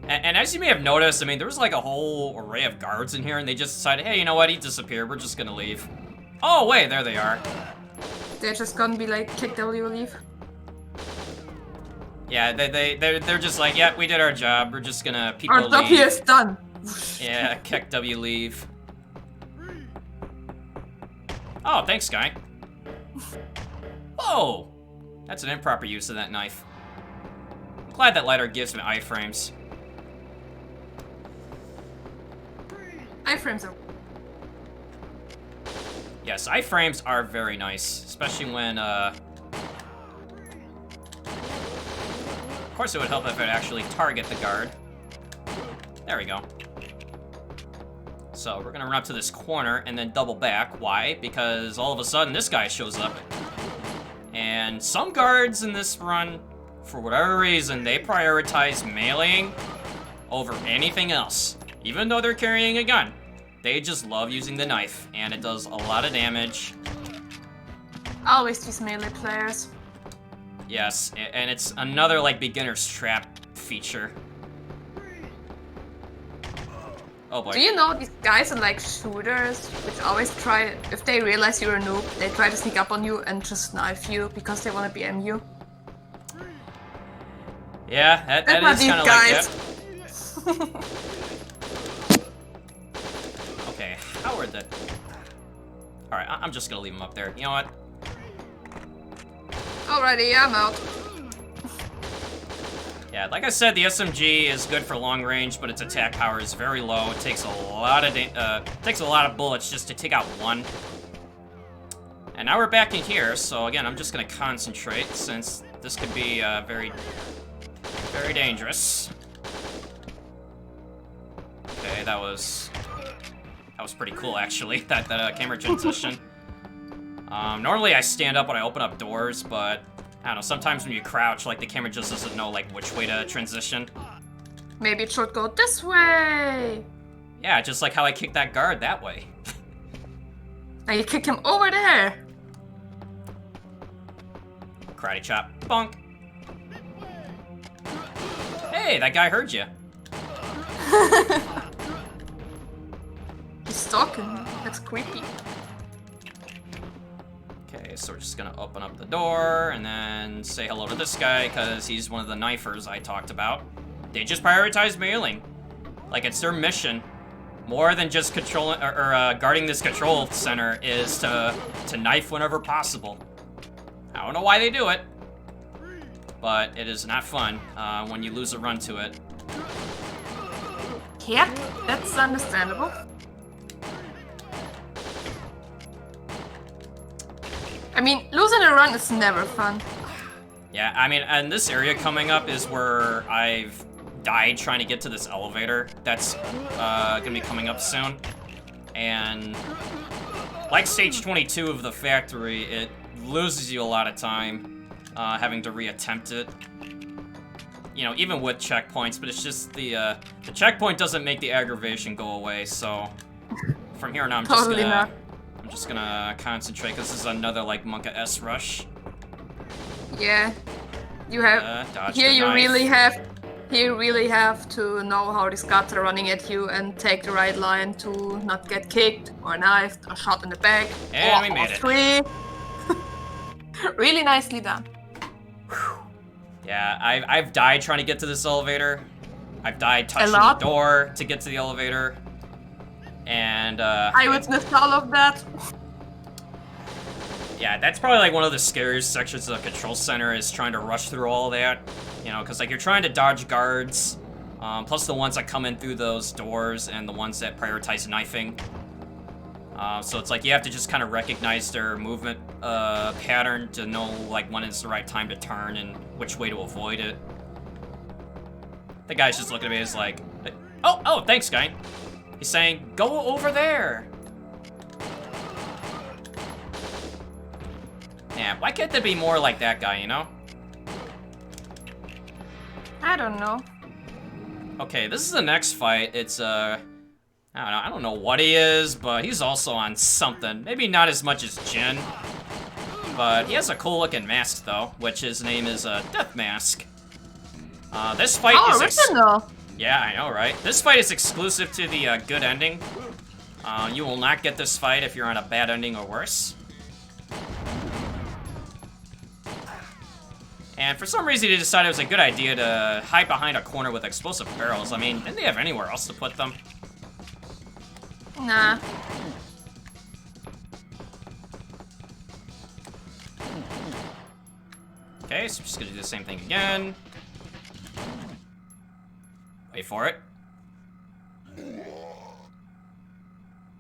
And as you may have noticed, I mean, there was like a whole array of guards in here, and they just decided, hey, you know what, he disappeared, we're just gonna leave. Oh, wait, there they are. They're just gonna be like, kick W, leave. Yeah, they're just like, yeah, we did our job, we're just gonna people Our job here is done. Yeah, kick W, leave. Oh, thanks, guy. Oh, that's an improper use of that knife. I'm glad that lighter gives me iframes. Iframes are... Yes, iframes are very nice, especially when, of course it would help if it actually target the guard. There we go. So we're gonna run up to this corner and then double back. Why? Because all of a sudden this guy shows up. And some guards in this run, for whatever reason, they prioritize meleeing over anything else. Even though they're carrying a gun, they just love using the knife, and it does a lot of damage. Always these melee players. Yes, and it's another, like, beginner's trap feature. Oh boy. Do you know these guys are like shooters, which always try, if they realize you're a noob, they try to sneak up on you and just knife you because they want to be MU? Yeah, that is kind of like that. Okay, how are the... Alright, I'm just gonna leave him up there. You know what? Alrighty, I'm out. Yeah, like I said, the SMG is good for long range, but its attack power is very low. It takes a lot of bullets just to take out one. And now we're back in here, so again, I'm just gonna concentrate since this could be very, very dangerous. Okay, that was pretty cool actually. That camera transition. Normally I stand up when I open up doors, but I don't know, sometimes when you crouch, like, the camera just doesn't know, like, which way to transition. Maybe it should go this way. Yeah, just like how I kicked that guard that way. Now you kick him over there. Karate chop. Bonk. Hey, that guy heard you. He's stalking me. That's creepy. Okay, Okay, so we're just gonna open up the door and then say hello to this guy because he's one of the knifers I talked about. They just prioritize mailing. Like, it's their mission. More than just controlling or guarding this control center is to knife whenever possible. I don't know why they do it, but it is not fun when you lose a run to it. Yep, that's understandable. I mean, losing a run is never fun. Yeah, I mean, and this area coming up is where I've died trying to get to this elevator that's gonna be coming up soon. And like stage 22 of the factory, it loses you a lot of time having to reattempt it. You know, even with checkpoints, but it's just the checkpoint doesn't make the aggravation go away, so from here on out I'm just gonna concentrate because this is another like Monka S rush. Yeah, you have here. You really have to know how these guards are running at you and take the right line to not get kicked or knifed or shot in the back. And we made it. Three. Really nicely done. Yeah, I've died trying to get to this elevator. I've died touching the door to get to the elevator. And I witnessed all of that. Yeah, that's probably like one of the scariest sections of the control center is trying to rush through all of that. You know, because like you're trying to dodge guards, plus the ones that come in through those doors and the ones that prioritize knifing. So it's like you have to just kind of recognize their movement pattern to know like when it's the right time to turn and which way to avoid it. The guy's just looking at me as like, oh, thanks, guy. He's saying, go over there. Yeah, why can't there be more like that guy, you know? I don't know. Okay, this is the next fight. It's, I don't know what he is, but he's also on something. Maybe not as much as Jin. But he has a cool looking mask, though, which his name is Death Mask. This fight is... original! Yeah, I know, right? This fight is exclusive to the good ending. You will not get this fight if you're on a bad ending or worse. And for some reason, he decided it was a good idea to hide behind a corner with explosive barrels. I mean, didn't they have anywhere else to put them? Nah. Okay, so we're just gonna do the same thing again. Wait for it.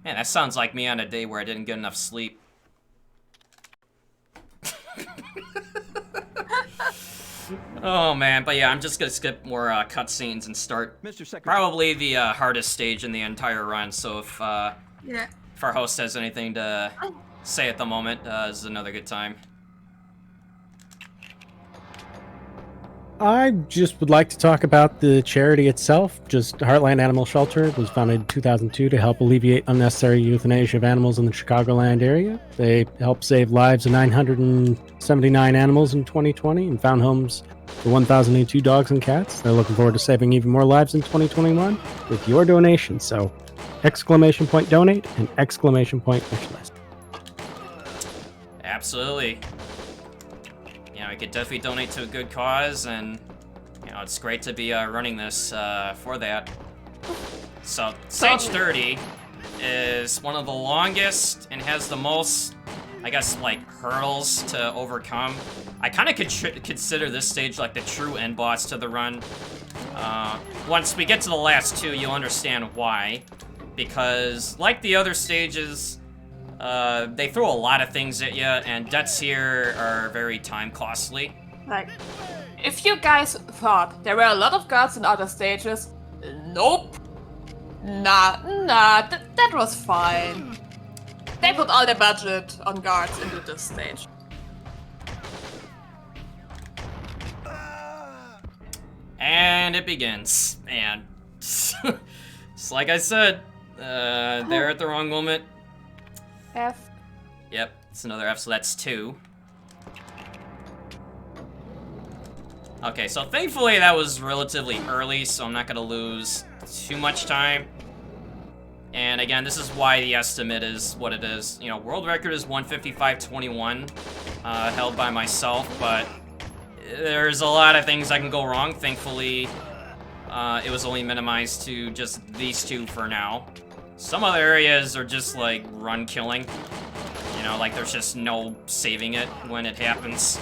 Man, that sounds like me on a day where I didn't get enough sleep. Oh man, but yeah, I'm just gonna skip more cutscenes and start probably the hardest stage in the entire run. So if our host has anything to say at the moment, this is another good time. I just would like to talk about the charity itself. Just Heartland Animal Shelter was founded in 2002 to help alleviate unnecessary euthanasia of animals in the Chicagoland area. They helped save lives of 979 animals in 2020 and found homes for 1,002 dogs and cats. They're looking forward to saving even more lives in 2021 with your donation. So, ! Donate and ! Wish list. Absolutely. You know, you could definitely donate to a good cause, and you know, it's great to be running this for that. So, stage 30 is one of the longest and has the most, I guess, like, hurdles to overcome. I kind of consider this stage like the true end boss to the run. Once we get to the last two, you'll understand why. Because, like the other stages, they throw a lot of things at you, and deaths here are very time costly. Like, if you guys thought there were a lot of guards in other stages, nope. Nah, that was fine. They put all their budget on guards into this stage. And it begins. And it's like I said, they're at the wrong moment. F. Yep, it's another F, so that's 2. Okay, so thankfully that was relatively early, so I'm not gonna lose too much time. And again, this is why the estimate is what it is. You know, world record is 155.21, held by myself, but there's a lot of things that can go wrong. Thankfully, it was only minimized to just these two for now. Some other areas are just like run killing. You know, like there's just no saving it when it happens.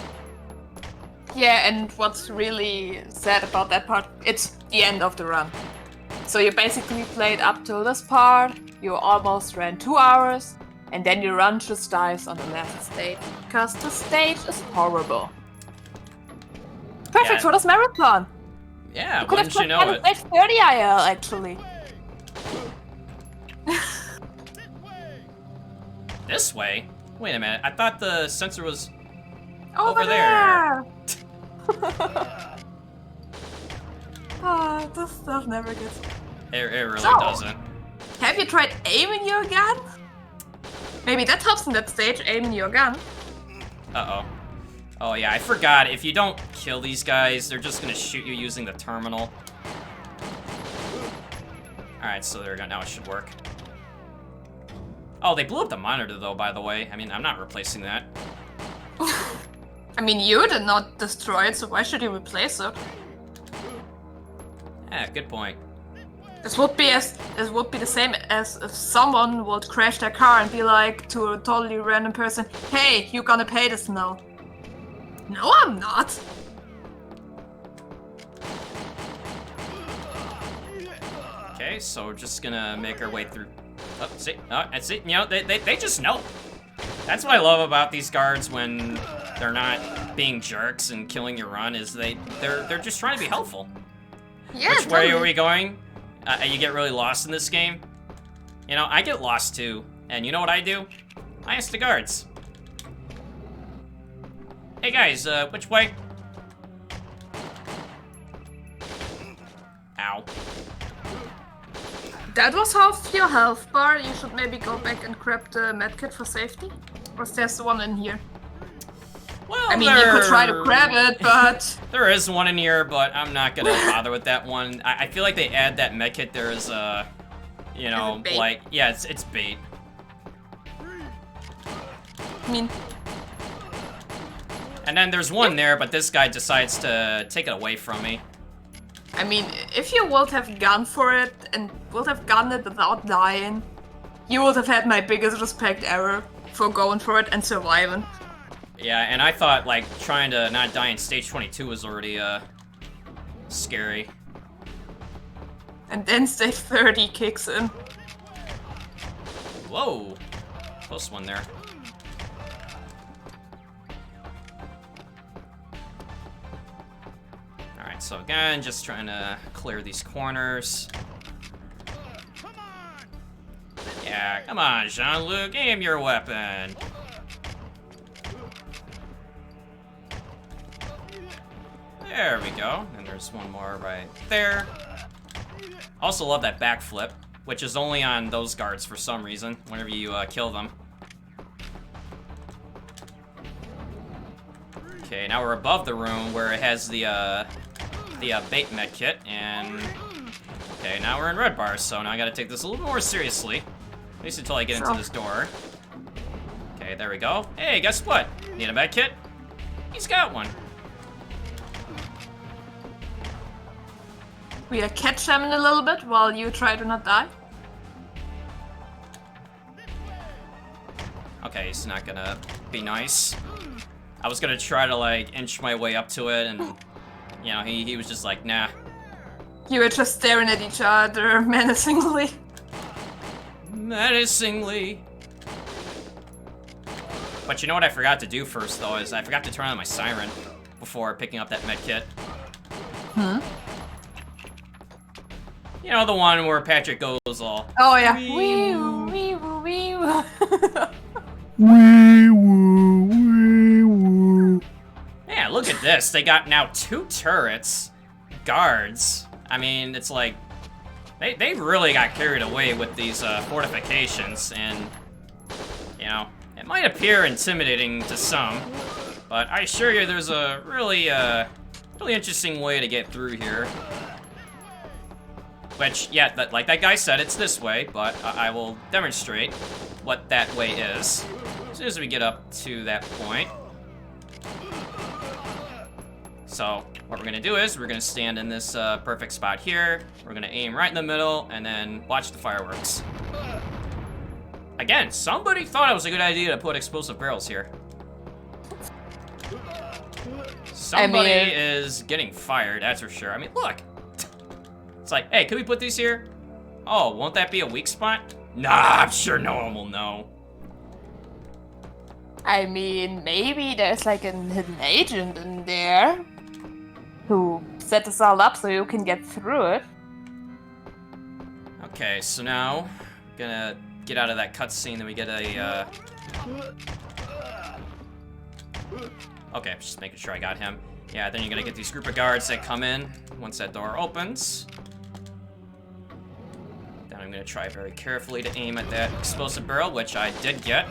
Yeah, and what's really sad about that part, it's the end of the run. So you basically played up to this part, you almost ran 2 hours, and then your run just dies on the last stage, because the stage is horrible. Perfect Yeah. for this marathon! Yeah, Could have wouldn't you know it? stage 30 IL, actually. This way? Wait a minute, I thought the sensor was Over there. Ah, this stuff never gets... It really So- doesn't. Have you tried aiming your gun? Maybe that helps in that stage, aiming your gun. Uh-oh. Oh yeah, I forgot. If you don't kill these guys, they're just gonna shoot you using the terminal. Alright, so there we go. Now it should work. Oh, they blew up the monitor though, by the way. I mean, I'm not replacing that. I mean, you did not destroy it, so why should you replace it? Yeah, good point. This would be the same as if someone would crash their car and be like to a totally random person, "Hey, you're gonna pay this now." No, I'm not. Okay, so we're just gonna make our way through. Oh, see, that's it. You know, they just know. That's what I love about these guards when they're not being jerks and killing your run. Is they're just trying to be helpful. Yeah, Which way totally. are we going? You get really lost in this game. You know, I get lost too. And you know what I do? I ask the guards. Hey guys, which way? Ow. That was half your health bar. You should maybe go back and grab the medkit for safety. Or there's one in here. Well, I mean, you could try to grab it, but... There is one in here, but I'm not gonna bother with that one. I feel like they add that medkit. There is a, you know, Is it bait? like, yeah, it's bait. I mean, And then there's one there, but this guy decides to take it away from me. if you would have gone for it and would have gotten it without dying, you would have had my biggest respect ever for going for it and surviving. Yeah, and I thought, like, trying to not die in stage 22 was already, scary. And then stage 30 kicks in. Whoa. Close one there. Alright, so again, just trying to clear these corners. Yeah, come on, Jean-Luc, aim your weapon. There we go. And there's one more right there. Also love that backflip, which is only on those guards for some reason, whenever you kill them. Okay, now we're above the room where it has the bait med kit, and... Okay, now we're in red bars, so now I gotta take this a little more seriously. At least until I get into this door. Okay, there we go. Hey, guess what? Need a med kit? He's got one. We'll catch them in a little bit while you try to not die. Okay, he's not gonna be nice. I was gonna try to, like, inch my way up to it, and, you know, he was just like, nah. You were just staring at each other menacingly. Menacingly. But you know what I forgot to do first, though, is I forgot to turn on my siren before picking up that med kit. Hmm? You know, the one where Patrick goes all... Oh yeah. Wee Wee woo. wee woo wee woo. Wee woo, wee woo. Yeah, look at this. They got now 2 turrets, guards. I mean, it's like... They really got carried away with these fortifications, and... You know, it might appear intimidating to some, but I assure you there's a really, really interesting way to get through here. Which, yeah, like that guy said, it's this way, but I will demonstrate what that way is as soon as we get up to that point. So, what we're gonna do is, we're gonna stand in this perfect spot here. We're gonna aim right in the middle, and then watch the fireworks. Again, somebody thought it was a good idea to put explosive barrels here. Somebody is getting fired, that's for sure. I mean, look. It's like, hey, can we put these here? Oh, won't that be a weak spot? Nah, I'm sure no one will know. I mean, maybe there's like a hidden agent in there who set this all up so you can get through it. Okay, so now, gonna get out of that cutscene, then we get a, Okay, just making sure I got him. Yeah, then you're gonna get these group of guards that come in once that door opens. Then I'm gonna try very carefully to aim at that explosive barrel, which I did get.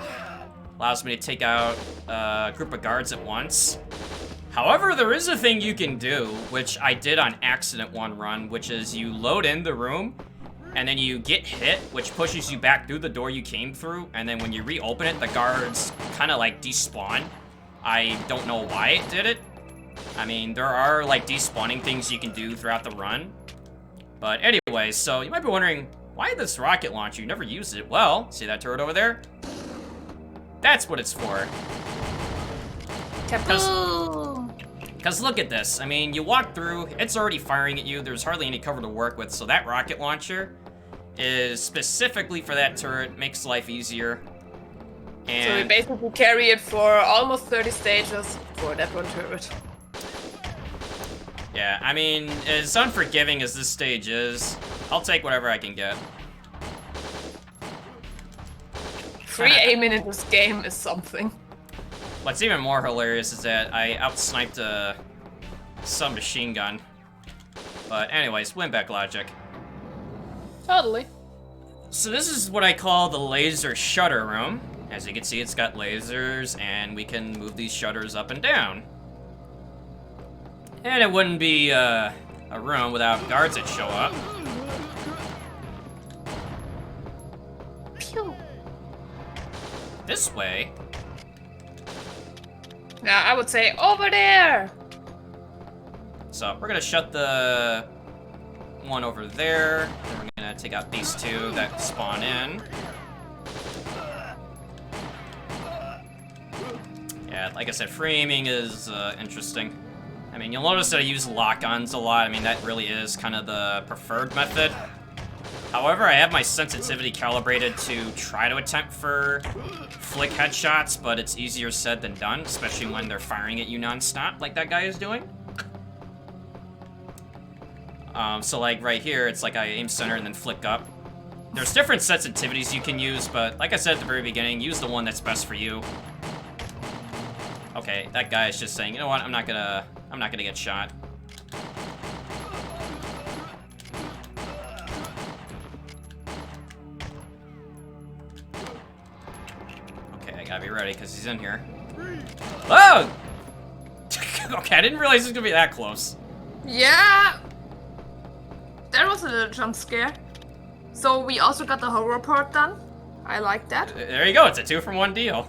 Allows me to take out a group of guards at once. However, there is a thing you can do, which I did on accident one run, which is you load in the room, and then you get hit, which pushes you back through the door you came through, and then when you reopen it, the guards kind of like despawn. I don't know why it did it. I mean, there are like despawning things you can do throughout the run. But anyway, so you might be wondering, why this rocket launcher? You never used it. Well, see that turret over there? That's what it's for. Because look at this. I mean, you walk through, it's already firing at you. There's hardly any cover to work with. So that rocket launcher is specifically for that turret. Makes life easier. And So we basically carry it for almost 30 stages for that one turret. yeah, I mean, as unforgiving as this stage is, I'll take whatever I can get. Free aiming in this game is something. What's even more hilarious is that I outsniped a submachine gun. But anyways, Winback logic. Totally. So this is what I call the laser shutter room. As you can see, it's got lasers, and we can move these shutters up and down. And it wouldn't be a room without guards that show up. Pew. This way. Now I would say over there. So we're gonna shut the one over there. Then we're gonna take out these two that spawn in. Yeah, like I said, framing is interesting. I mean, you'll notice that I use lock-ons a lot. I mean, that really is kind of the preferred method. However, I have my sensitivity calibrated to try to attempt for flick headshots, but it's easier said than done, especially when they're firing at you non-stop, like that guy is doing. So like right here, it's like I aim center and then flick up. There's different sensitivities you can use, but like I said at the very beginning, use the one that's best for you. Okay, that guy is just saying, you know what, I'm not gonna get shot. Okay, I gotta be ready because he's in here. Oh! Okay, I didn't realize it was gonna be that close. Yeah. That was a little jump scare. So we also got the horror part done. I like that. There you go, it's a 2-for-1 deal.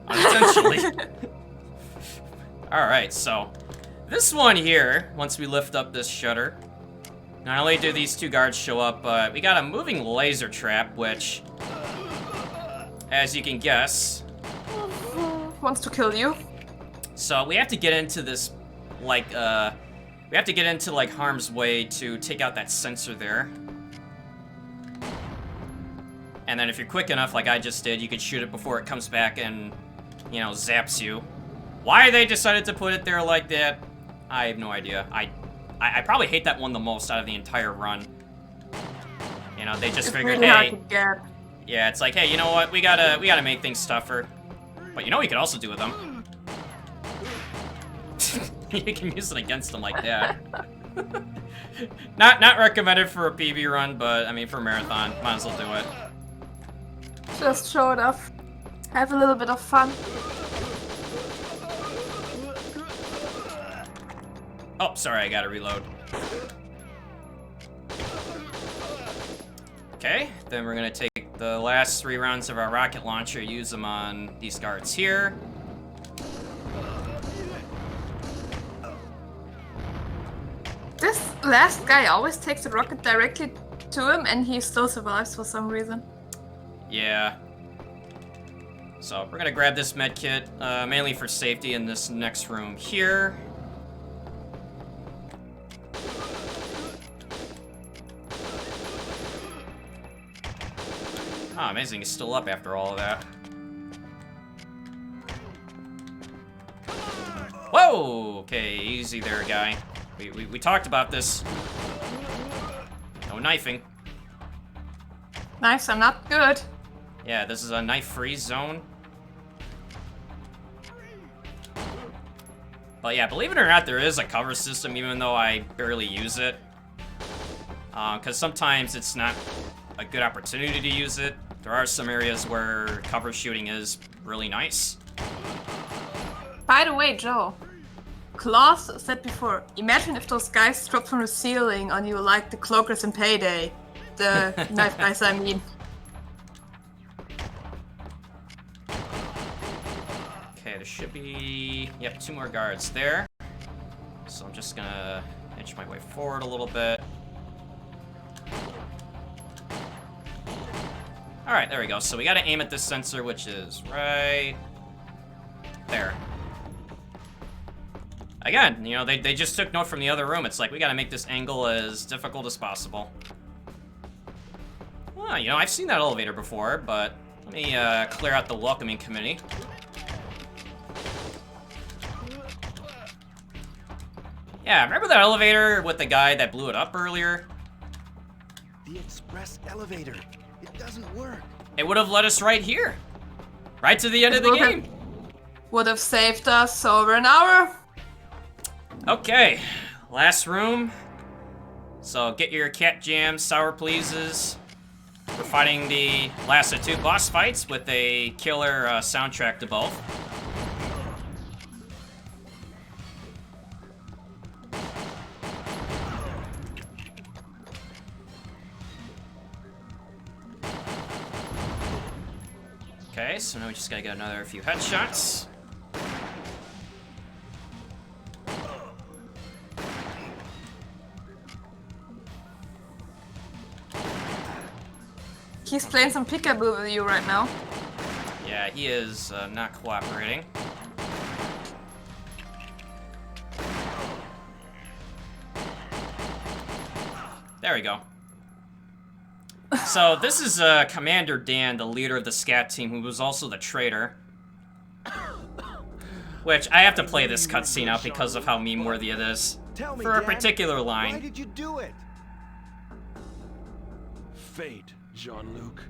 Unintentionally. Alright, so this one here, once we lift up this shutter, not only do these two guards show up, but we got a moving laser trap, which, as you can guess, Wants to kill you. so we have to get into this, like, we have to get into, like, harm's way to take out that sensor there. And then if you're quick enough, like I just did, you could shoot it before it comes back and, you know, zaps you. Why they decided to put it there like that, I have no idea. I probably hate that one the most out of the entire run. You know, they just It's figured, really hard hey, to get. yeah, it's like, hey, you know what? We gotta make things tougher. But you know what you could also do with them? You can use it against them like that. Not recommended for a PB run, but I mean for a marathon, might as well do it. Just show it off. Have a little bit of fun. Oh, sorry, I gotta reload. Okay, then we're gonna take the last 3 rounds of our rocket launcher, use them on these guards here. This last guy always takes the rocket directly to him, and he still survives for some reason. Yeah. So we're gonna grab this med kit, mainly for safety in this next room here. Ah, amazing, he's still up after all of that. Whoa! Okay, easy there, guy. We talked about this. No knifing. Knives are not good. Yeah, this is a knife-free zone. But yeah, believe it or not, there is a cover system, even though I barely use it. Because sometimes it's not a good opportunity to use it. There are some areas where cover shooting is really nice. By the way, Joe, Klaus said before, imagine if those guys dropped from the ceiling on you like the cloakers in Payday. The knife guys, I mean. Okay, there should be, yep, 2 more guards there. So I'm just gonna inch my way forward a little bit. Alright, there we go. So we gotta aim at this sensor, which is right there. Again, you know, they just took note from the other room. It's like, we gotta make this angle as difficult as possible. Well, you know, I've seen that elevator before, but let me clear out the welcoming committee. Yeah, remember that elevator with the guy that blew it up earlier? The express elevator. It doesn't work. It would have led us right here. Right to the end of the game. Would have saved us over an hour. Okay, last room. So get your cat jams, sour pleases. We're fighting the last of 2 boss fights with a killer soundtrack to both. Okay, so now we just gotta get another few headshots. He's playing some peekaboo with you right now. Yeah, he is not cooperating. There we go. So this is Commander Dan, the leader of the scat team, who was also the traitor. Which, I have to play this cutscene out because of how meme-worthy it is. Tell me, For a Dad, particular why line. did you do it? Fate, Jean-Luc.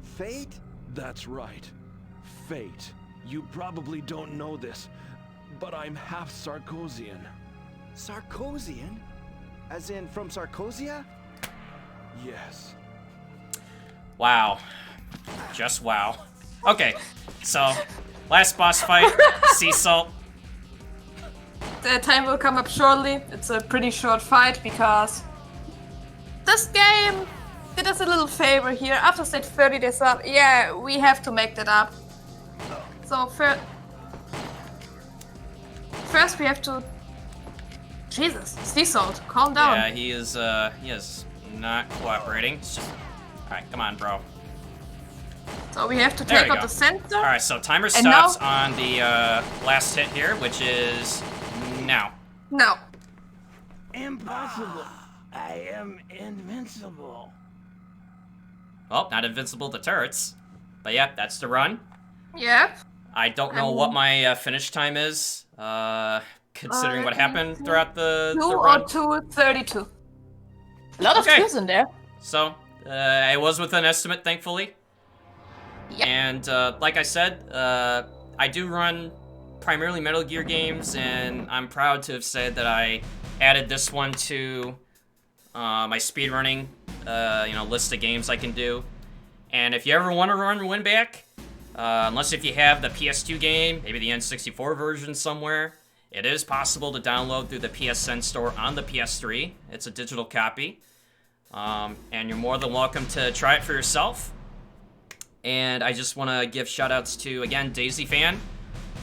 Fate? That's right. Fate. You probably don't know this, but I'm half Sarkozian. Sarkozian? As in from Sarkozia? Yes. Wow. Just wow. Okay, so, last boss fight, sea salt. The time will come up shortly. It's a pretty short fight because this game did us a little favor here. After stage 30 they thought, yeah, we have to make that up. So first we have to... Jesus, sea salt, calm down. Yeah, he is not cooperating. It's just... Alright, come on, bro. So we have to There take we out go. the center. Alright, so timer And now- stops on the last hit here, which is now. No. Impossible. I am invincible. Well, not invincible to turrets. But yeah, that's the run. Yep. I don't know what my finish time is, considering what happened throughout the 2 run. or 2:32. A lot of Okay. kills in there. So, it was within estimate, thankfully. Yep. And like I said, I do run primarily Metal Gear games, and I'm proud to have said that I added this one to my speedrunning list of games I can do. And if you ever want to run Winback, unless if you have the PS2 game, maybe the N64 version somewhere, it is possible to download through the PSN store on the PS3. It's a digital copy. And you're more than welcome to try it for yourself. And I just want to give shoutouts to, again, Daisy Fan.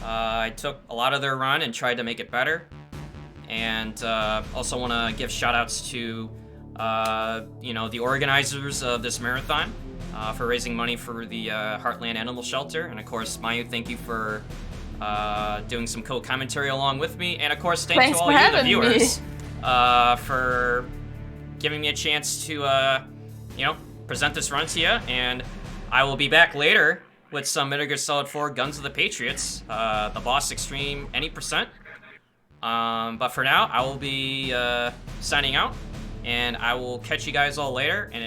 I took a lot of their run and tried to make it better. And also want to give shoutouts to, you know, the organizers of this marathon for raising money for the Heartland Animal Shelter. And of course, Mayu, thank you for doing some cool commentary along with me. And of course, thanks to all you, the viewers, for giving me a chance to, you know, present this run to you. And I will be back later with some Metal Gear Solid 4 Guns of the Patriots, the Boss Extreme any percent. But for now, I will be signing out, and I will catch you guys all later. And